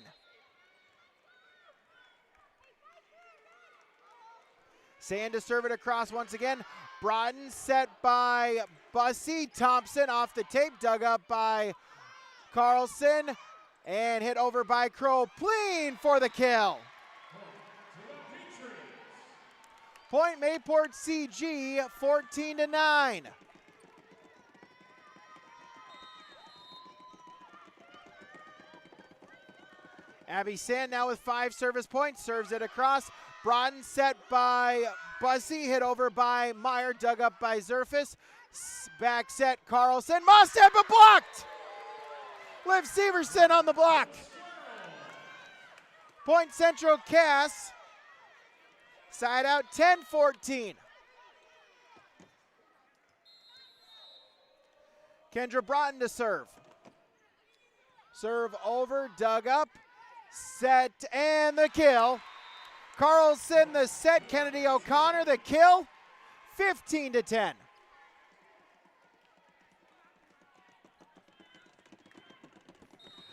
Sand to serve it across once again. Broughton set by Bussy. Thompson off the tape, dug up by Carlson, and hit over by Kropleen for the kill. Point Mayport CG, 14-9. Abby Sand now with 5 service points, serves it across. Broughton set by Bussy, hit over by Meyer, dug up by Zerfis. Back set, Carlson, Mostad, but blocked! Liv Severson on the block. Point Central Cass. Side out, 10-14. Kendra Broughton to serve. Serve over, dug up. Set, and the kill. Carlson the set, Kennedy O'Connor the kill, 15-10.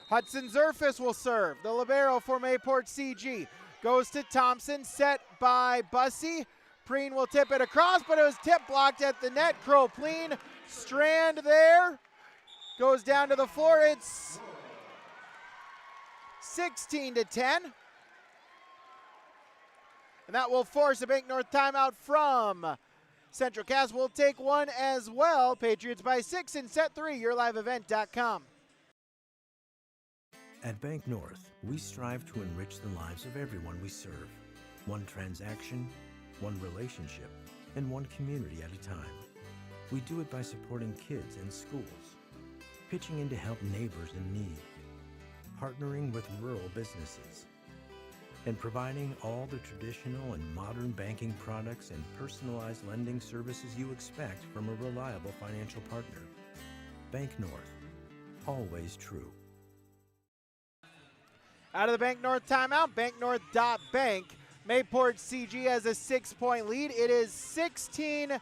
Hudson Zerfis will serve. The libero for Mayport CG goes to Thompson, set by Bussy. Preen will tip it across, but it was tip blocked at the net. Kropleen, Strand there, goes down to the floor. It's 16-10. And that will force a Bank North timeout from Central Cass will take one as well. Patriots by 6 in set 3, yourliveevent.com. At Bank North, we strive to enrich the lives of everyone we serve. One transaction, one relationship, and one community at a time. We do it by supporting kids and schools, pitching in to help neighbors in need, partnering with rural businesses, and providing all the traditional and modern banking products and personalized lending services you expect from a reliable financial partner. Bank North, always true. Out of the Bank North timeout, banknorth.bank. Mayport CG has a 6-point lead. It is 16-10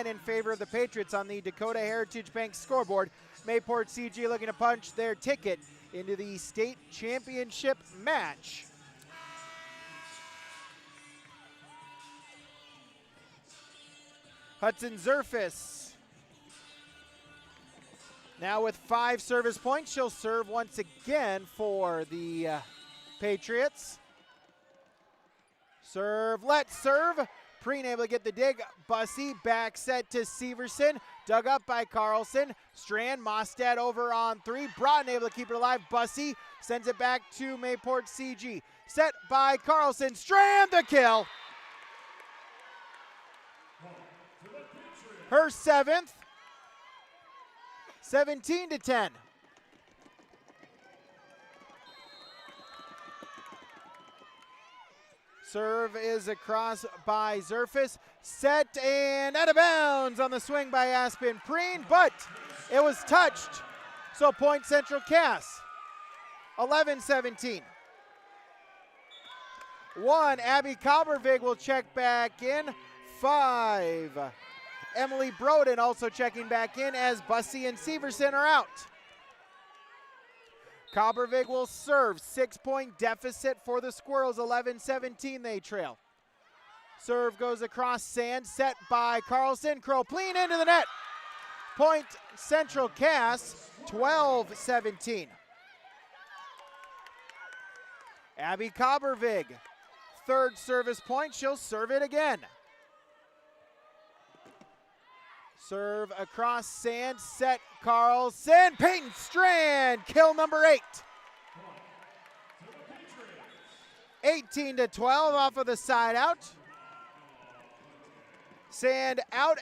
in favor of the Patriots on the Dakota Heritage Bank scoreboard. Mayport CG looking to punch their ticket into the state championship match. Hudson Zerfus now with 5 service points. She'll serve once again for the Patriots. Serve, let's serve. Preen able to get the dig. Bussy back set to Severson. Dug up by Carlson. Strand, Mostad over on 3. Broughton able to keep it alive. Bussy sends it back to Mayport CG. Set by Carlson. Strand the kill. Her 7th. 17-10. Serve is across by Zerfus. Set and out of bounds on the swing by Aspen Preen, but it was touched. So point Central Cass. 11-17. 1, Abby Kalbervig will check back in. 5, Emily Broden also checking back in as Bussy and Severson are out. Kalbervig will serve. 6-point deficit for the Squirrels. 11-17 they trail. Serve goes across Sand, set by Carlson. Kropleen into the net. Point Central Cass, 12-17. Abby Kalbervig, 3rd service point. She'll serve it again. Serve across Sand, set Carlson. Peyton Strand, kill number 8. 18-12 off of the side out. Sand out.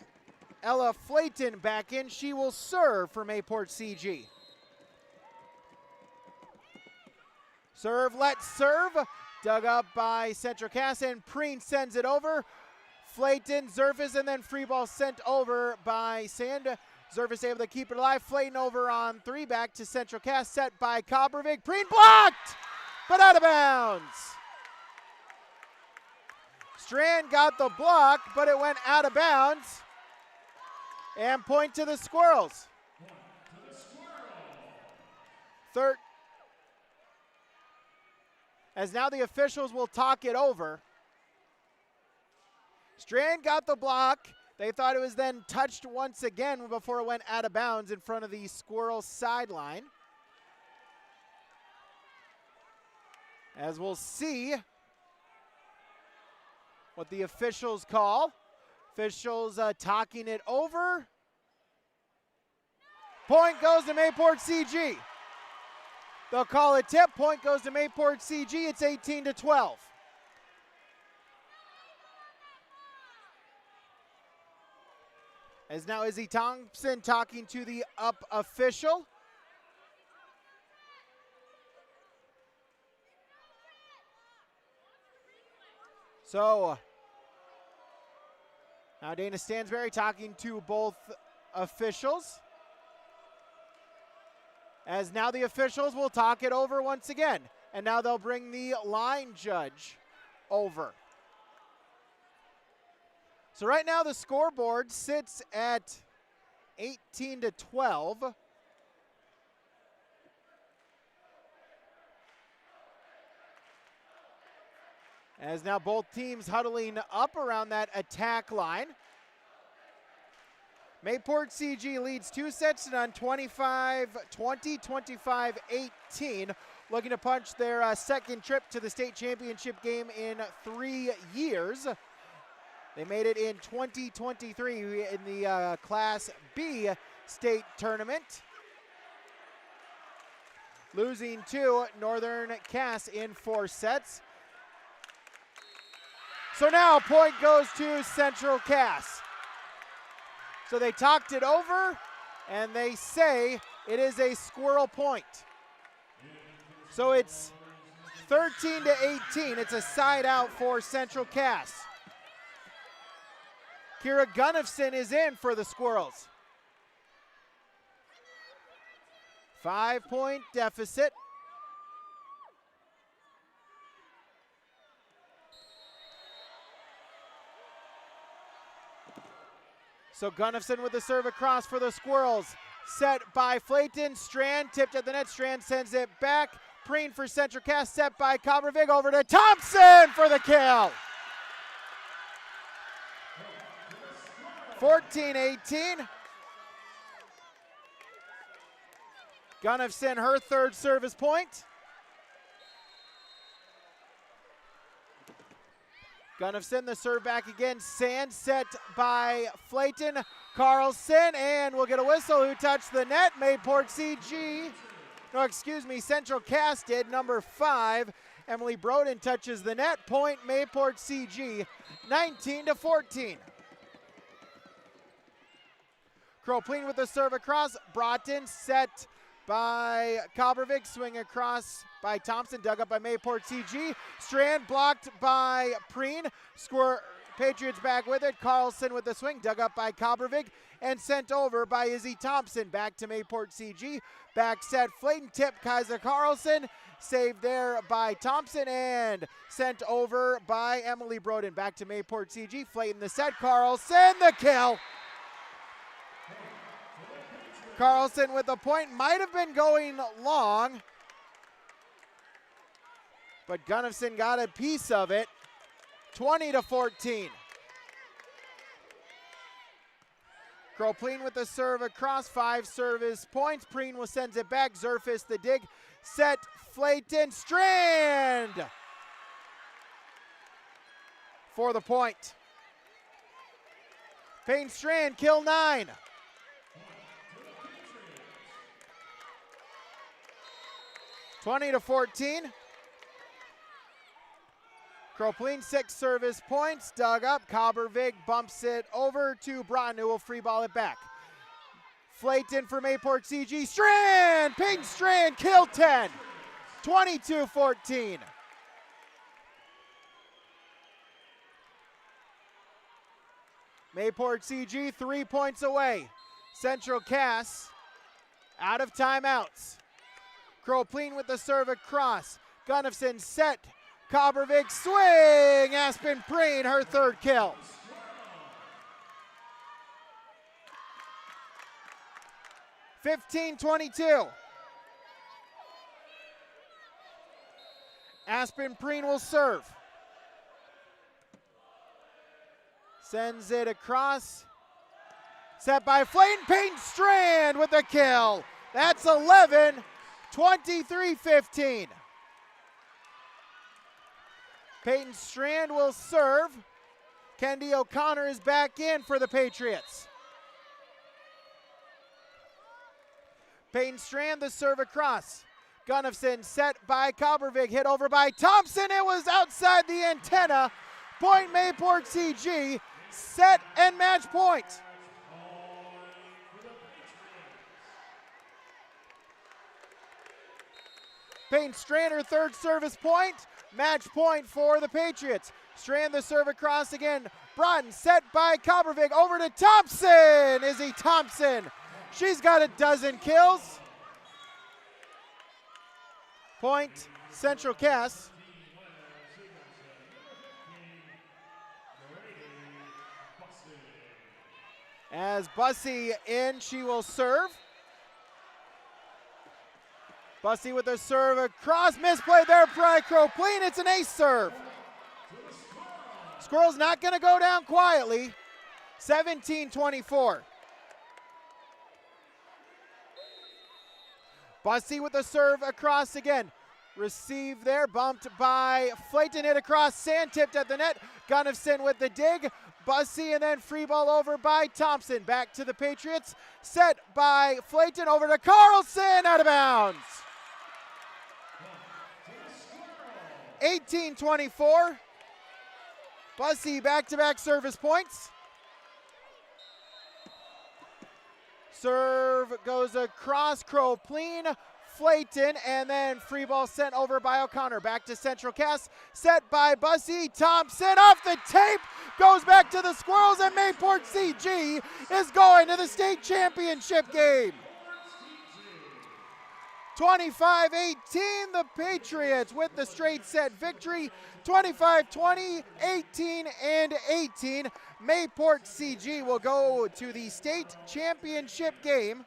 Ella Flayton back in. She will serve for Mayport CG. Serve, let's serve. Dug up by Central Cass, and Preen sends it over. Flayton, Zerfus, and then free ball sent over by Sand. Zerfus able to keep it alive. Flayton over on 3, back to Central Cass, set by Kalbervig. Preen blocked, but out of bounds. Strand got the block, but it went out of bounds. And point to the Squirrels. Third. As now the officials will talk it over. Strand got the block. They thought it was then touched once again before it went out of bounds in front of the Squirrels sideline. As we'll see what the officials call. Officials talking it over. Point goes to Mayport CG. They'll call it tip. Point goes to Mayport CG. It's 18-12. As now Izzy Thompson talking to the up official. So now Dana Stansberry talking to both officials. As now the officials will talk it over once again. And now they'll bring the line judge over. So right now the scoreboard sits at 18-12. As now both teams huddling up around that attack line. Mayport CG leads 2 sets on 25-20, 25-18. Looking to punch their second trip to the state championship game in 3 years. They made it in 2023 in the Class B state tournament, losing to Northern Cass in 4 sets. So now point goes to Central Cass. So they talked it over, and they say it is a squirrel point. So it's 13-18. It's a side out for Central Cass. Kira Gunnifson is in for the Squirrels. 5-point deficit. So Gunnifson with the serve across for the Squirrels. Set by Flayton. Strand tipped at the net. Strand sends it back. Preen for Central Cass. Set by Coppervig over to Thompson for the kill. 14-18. Gunnifson, her 3rd service point. Gunnifson, the serve back again. Sand set by Flayton. Carlson, and we'll get a whistle. Who touched the net? Mayport CG. No, excuse me, Central Cass did. Number 5, Emily Broden touches the net. Point Mayport CG, 19-14. Kropleen with the serve across. Broughton set by Coppervig. Swing across by Thompson. Dug up by Mayport CG. Strand blocked by Preen. Patriots back with it. Carlson with the swing. Dug up by Coppervig. And sent over by Izzy Thompson. Back to Mayport CG. Back set. Flayton tip. Kaiser Carlson. Saved there by Thompson. And sent over by Emily Broden. Back to Mayport CG. Flayton the set. Carlson the kill. Carlson with the point. Might have been going long, but Gunnifson got a piece of it. 20-14. Kropleen with the serve across. 5 service points. Preen will sends it back. Zerfis the dig. Set. Flayton. Strand for the point. Payne Strand, kill 9. (20-14). Kropleen 6 service points. Dug up. Coppervig bumps it over to Broughton, who will free ball it back. Flayton for Mayport CG. Strand! Payne Strand, kill 10. 22-14. Mayport CG 3 points away. Central Cass out of timeouts. Kropleen with the serve across. Gunnifson set. Coppervig swing. Aspen Preen, her 3rd kill. (15-22). Aspen Preen will serve. Sends it across. Set by Flayton. Payne Strand with the kill. That's 11. 23-15. Peyton Strand will serve. Kendi O'Connor is back in for the Patriots. Peyton Strand, the serve across. Gunnifson set by Coppervig, hit over by Thompson. It was outside the antenna. Point Mayport CG, set and match point. Payne Strand, her 3rd service point. Match point for the Patriots. Strand the serve across again. Broughton set by Coppervig over to Thompson. Izzy Thompson. She's got a dozen kills. Point Central Cass. As Bussey in, she will serve. Bussey with a serve across, misplayed there by Kropleen. It's an ace serve. Squirrels not going to go down quietly. 17-24. Bussey with a serve across again. Receive there, bumped by Flayton, hit across, sand tipped at the net. Gunnifson with the dig. Bussey, and then free ball over by Thompson. Back to the Patriots. Set by Flayton, over to Carlson, out of bounds. 18-24. Bussey back-to-back service points. Serve goes across, Cropleen, Flayton, and then free ball sent over by O'Connor. Back to Central Cass, set by Bussey. Thompson off the tape, goes back to the Squirrels, and Mayport CG is going to the state championship game. 25-18, the Patriots with the straight set victory. 25-20, 18 and 18. Mayport CG will go to the state championship game,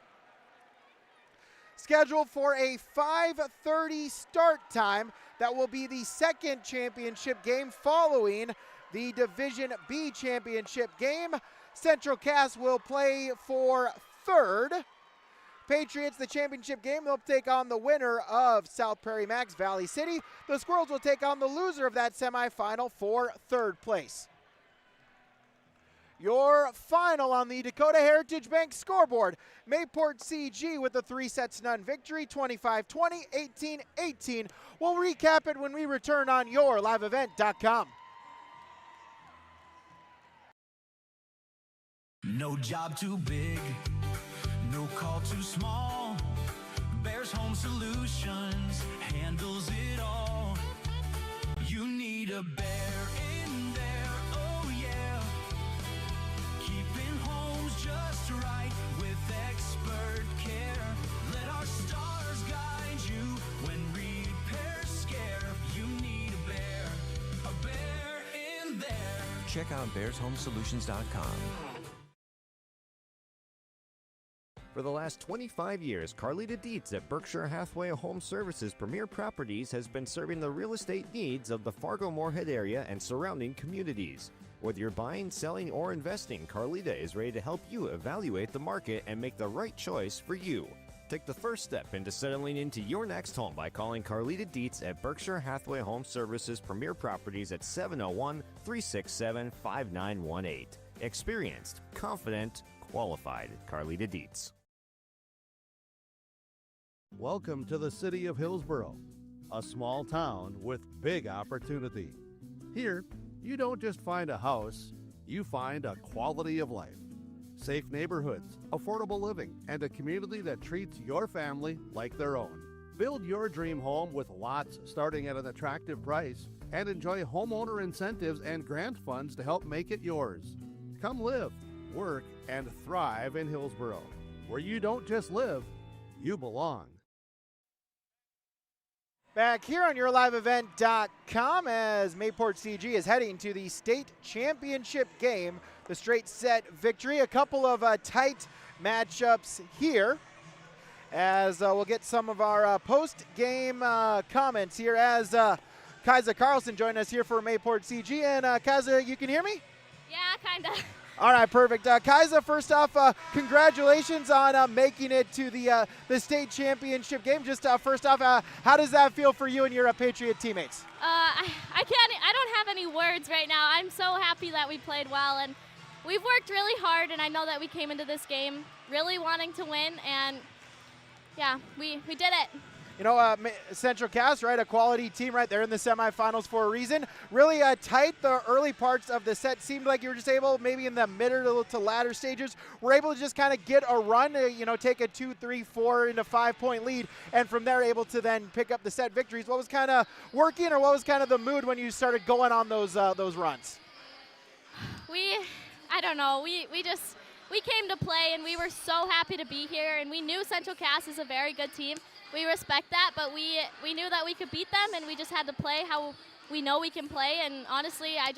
scheduled for a 5:30 start time. That will be the second championship game following the Division B championship game. Central Cass will play for third. Patriots, the championship game, they'll take on the winner of South Prairie Max Valley City. The Squirrels will take on the loser of that semifinal for third place. Your final on the Dakota Heritage Bank scoreboard. Mayport CG with a 3-0 victory, 25-20, 18-18. We'll recap it when we return on yourliveevent.com. No job too big, no call too small. Bears Home Solutions handles it all. You need a bear in there, oh yeah. Keeping homes just right with expert care. Let our stars guide you when repairs scare. You need a bear in there. Check out bearshomesolutions.com. For the last 25 years, Carlita Dietz at Berkshire Hathaway Home Services Premier Properties has been serving the real estate needs of the Fargo-Moorhead area and surrounding communities. Whether you're buying, selling, or investing, Carlita is ready to help you evaluate the market and make the right choice for you. Take the first step into settling into your next home by calling Carlita Dietz at Berkshire Hathaway Home Services Premier Properties at 701-367-5918. Experienced, confident, qualified. Carlita Dietz. Welcome to the city of Hillsboro, a small town with big opportunity. Here, you don't just find a house, you find a quality of life. Safe neighborhoods, affordable living, and a community that treats your family like their own. Build your dream home with lots starting at an attractive price and enjoy homeowner incentives and grant funds to help make it yours. Come live, work, and thrive in Hillsboro, where you don't just live, you belong. Back here on yourliveevent.com as Mayport CG is heading to the state championship game. The straight set victory. A couple of tight matchups here as we'll get some of our post-game comments here as Kaisa Carlson joined us here for Mayport CG. And Kaisa, you can hear me? Yeah, kind of. All right, perfect. Kaisa, first off, congratulations on making it to the state championship game. Just first off, how does that feel for you and your Patriot teammates? I don't have any words right now. I'm so happy that we played well, and we've worked really hard, and I know that we came into this game really wanting to win, and yeah, we did it. You know, Central Cass, right, a quality team right there in the semifinals for a reason. Really tight the early parts of the set. Seemed like you were just able, maybe in the middle to latter stages, were able to just kind of get a run, take a 2, 3, 4 into 5-point lead, and from there able to then pick up the set victories. What was kind of working, or what was kind of the mood when you started going on those runs? I don't know. We came to play, and we were so happy to be here, and we knew Central Cass is a very good team. We respect that, but we knew that we could beat them, and we just had to play how we know we can play. And honestly, I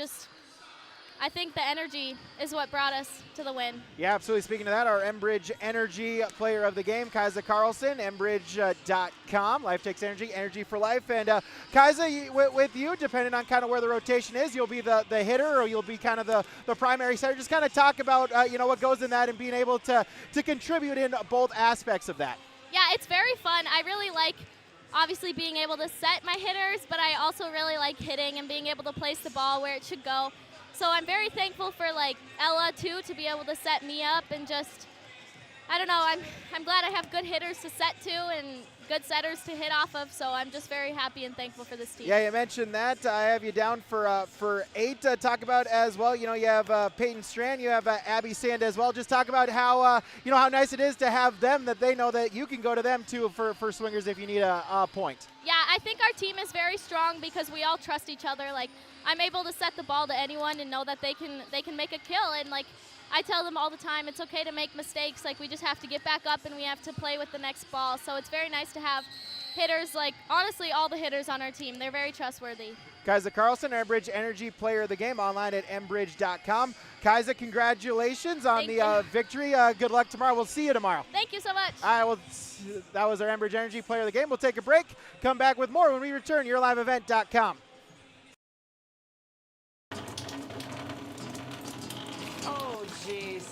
think the energy is what brought us to the win. Yeah, absolutely. Speaking of that, our Enbridge Energy player of the game, Kaisa Carlson, Enbridge.com. Life takes energy, energy for life. And Kaisa, with you, depending on kind of where the rotation is, you'll be the hitter, or you'll be kind of the primary setter. Just kind of talk about what goes in that and being able to contribute in both aspects of that. Yeah, it's very fun. I really like, obviously, being able to set my hitters, but I also really like hitting and being able to place the ball where it should go. So I'm very thankful for like Ella too to be able to set me up and just, I don't know, I'm glad I have good hitters to set to and good setters to hit off of, so I'm just very happy and thankful for this team. Yeah, you mentioned that. I have you down for 8 to talk about as well. You know, you have Peyton Strand, you have Abby Sand as well. Just talk about how, you know, how nice it is to have them, that they know that you can go to them too for swingers if you need a point. Yeah, I think our team is very strong because we all trust each other. Like, I'm able to set the ball to anyone and know that they can make a kill, and like, I tell them all the time, it's okay to make mistakes. Like, we just have to get back up and we have to play with the next ball. So it's very nice to have hitters, like, honestly, all the hitters on our team. They're very trustworthy. Kaisa Carlson, Enbridge Energy Player of the Game, online at enbridge.com. Kaisa, congratulations on the victory. Good luck tomorrow. We'll see you tomorrow. Thank you so much. All right, well, that was our Enbridge Energy Player of the Game. We'll take a break, come back with more when we return. YourLiveEvent.com. Oh, jeez.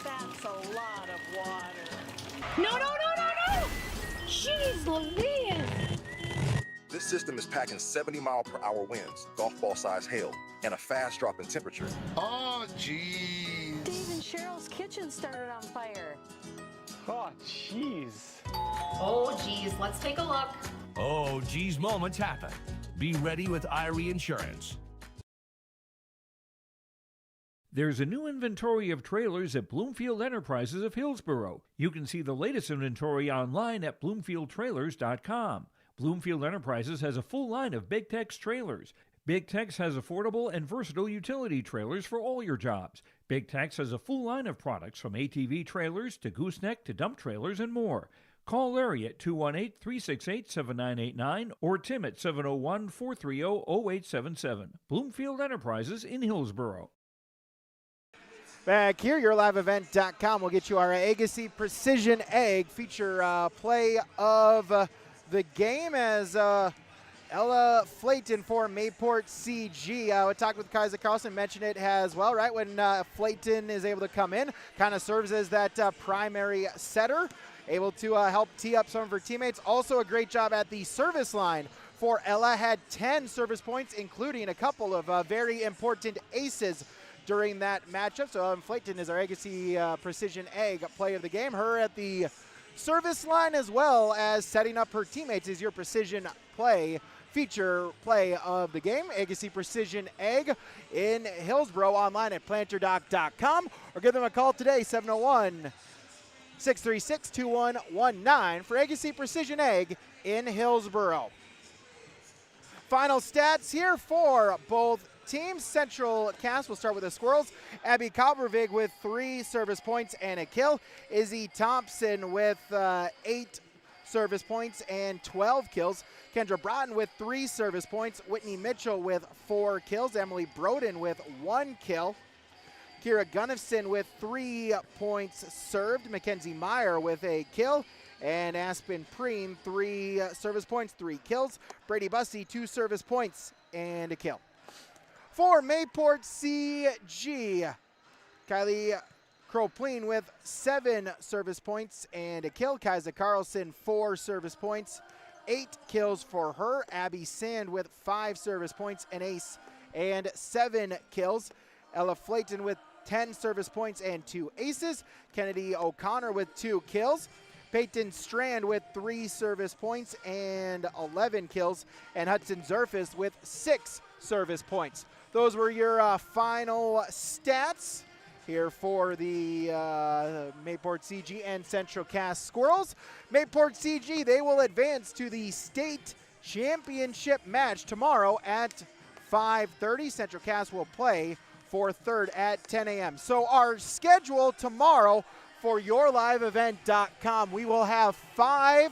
That's a lot of water. No, no, no, no, no! Jeez Louise! This system is packing 70-mile-per-hour winds, golf ball size hail, and a fast drop in temperature. Oh, jeez. Dave and Cheryl's kitchen started on fire. Oh, jeez. Oh, geez, let's take a look. Oh, geez, moments happen. Be ready with Irie Insurance. There's a new inventory of trailers at Bloomfield Enterprises of Hillsborough. You can see the latest inventory online at bloomfieldtrailers.com. Bloomfield Enterprises has a full line of Big Tex trailers. Big Tex has affordable and versatile utility trailers for all your jobs. Big Tex has a full line of products from ATV trailers to gooseneck to dump trailers and more. Call Larry at 218-368-7989 or Tim at 701-430-0877. Bloomfield Enterprises in Hillsborough. Back here, YourLiveEvent.com will get you our Agassi Precision Egg feature play of the game as Ella Flayton for Mayport CG. We talked with Kaisa Carlson, mentioned it as well, right? When Flayton is able to come in, kind of serves as that primary setter, able to help tee up some of her teammates. Also a great job at the service line for Ella, had 10 service points, including a couple of very important aces during that matchup. So Flayton is our Agassi Precision Egg play of the game. Her at the service line as well as setting up her teammates is your precision play feature play of the game. Agassi Precision Egg in Hillsborough, online at planterdoc.com, or give them a call today, 701-636-2119 for Agassi Precision Egg in Hillsborough. Final stats here for both teams. Central Cass, we'll start with the Squirrels. Abby Kobervig with 3 service points and a kill. Izzy Thompson with 8 service points and 12 kills. Kendra Broughton with 3 service points. Whitney Mitchell with 4 kills. Emily Broden with 1 kill. Kira Gunnifson with 3 points served. Mackenzie Meyer with a kill. And Aspen Preen, 3 service points, 3 kills. Brady Bussey, 2 service points and a kill. For Mayport CG, Kylie Kropleen with 7 service points and a kill. Kaisa Carlson, 4 service points, 8 kills for her. Abby Sand with 5 service points, an ace, and 7 kills. Ella Flayton with 10 service points and 2 aces. Kennedy O'Connor with 2 kills. Peyton Strand with 3 service points and 11 kills. And Hudson Zerfis with 6 service points. Those were your final stats here for the Mayport CG and Central Cass Squirrels. Mayport CG, they will advance to the state championship match tomorrow at 5:30. Central Cass will play for third at 10 a.m. So our schedule tomorrow for YourLiveEvent.com, we will have 5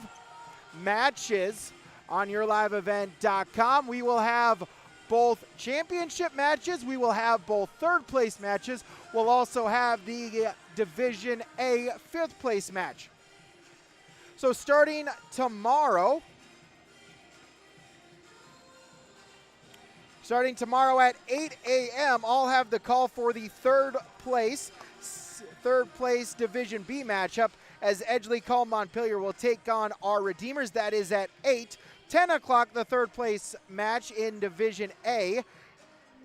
matches on YourLiveEvent.com. We will have both championship matches. We will have both third place matches. We'll also have the Division A 5th place match. So starting tomorrow at 8 a.m., I'll have the call for the third place Division B matchup as Edgeley Call Montpelier will take on our Redeemers. That is at 8. 10 o'clock, the third place match in Division A.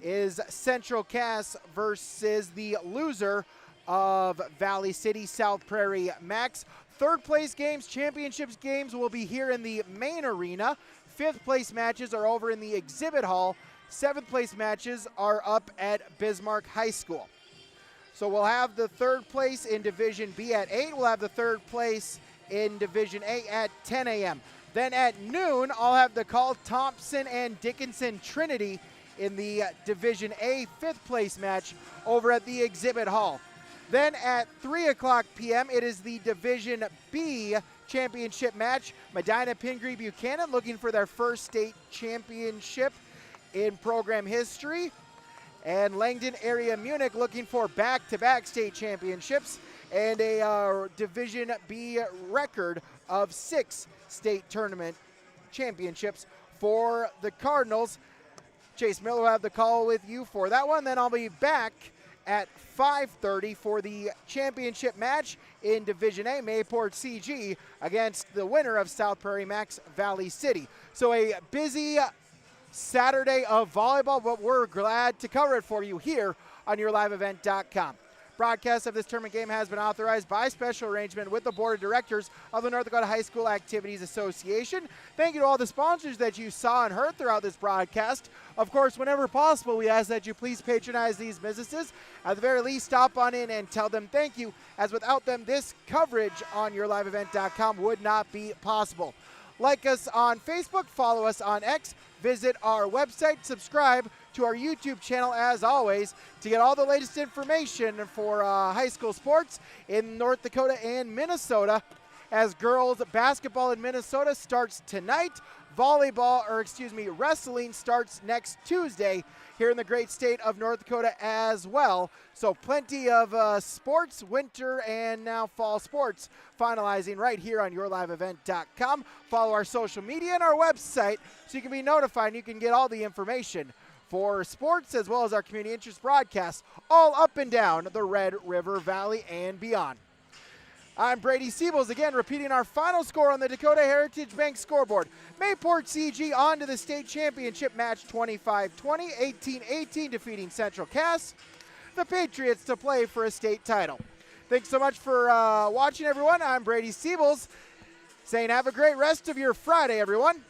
is Central Cass versus the loser of Valley City South Prairie Max. Third place games, championships games will be here in the main arena. Fifth place matches are over in the exhibit hall. Seventh place matches are up at Bismarck High School. So we'll have the third place in Division B at 8. We'll have the third place in Division A at 10 a.m. Then at noon, I'll have the call Thompson and Dickinson Trinity in the Division A fifth place match over at the exhibit hall. Then at 3 o'clock p.m., it is the Division B championship match. Medina Pingree Buchanan looking for their first state championship in program history. And Langdon Area Munich looking for back-to-back state championships and a Division B record of 6 state tournament championships for the Cardinals. Chase Miller will have the call with you for that one. Then I'll be back at 5:30 for the championship match in Division A, Mayport CG against the winner of South Prairie Max, Valley City. So a busy Saturday of volleyball, but we're glad to cover it for you here on YourLiveEvent.com. Broadcast of this tournament game has been authorized by special arrangement with the Board of Directors of the North Dakota High School Activities Association. Thank you to all the sponsors that you saw and heard throughout this broadcast. Of course, whenever possible, we ask that you please patronize these businesses. At the very least, stop on in and tell them thank you, as without them, this coverage on YourLiveEvent.com would not be possible. Like us on Facebook, follow us on X, visit our website, subscribe to our YouTube channel as always to get all the latest information for high school sports in North Dakota and Minnesota, as girls basketball in Minnesota starts tonight. Wrestling starts next Tuesday here in the great state of North Dakota as well. So plenty of sports, winter and now fall sports finalizing right here on YourLiveEvent.com. Follow our social media and our website so you can be notified and you can get all the information for sports as well as our community interest broadcasts all up and down the Red River Valley and beyond. I'm Brady Siebels, again repeating our final score on the Dakota Heritage Bank scoreboard. Mayport CG on to the state championship match 25-20, 18-18 defeating Central Cass. The Patriots to play for a state title. Thanks so much for watching, everyone. I'm Brady Siebels saying have a great rest of your Friday, everyone.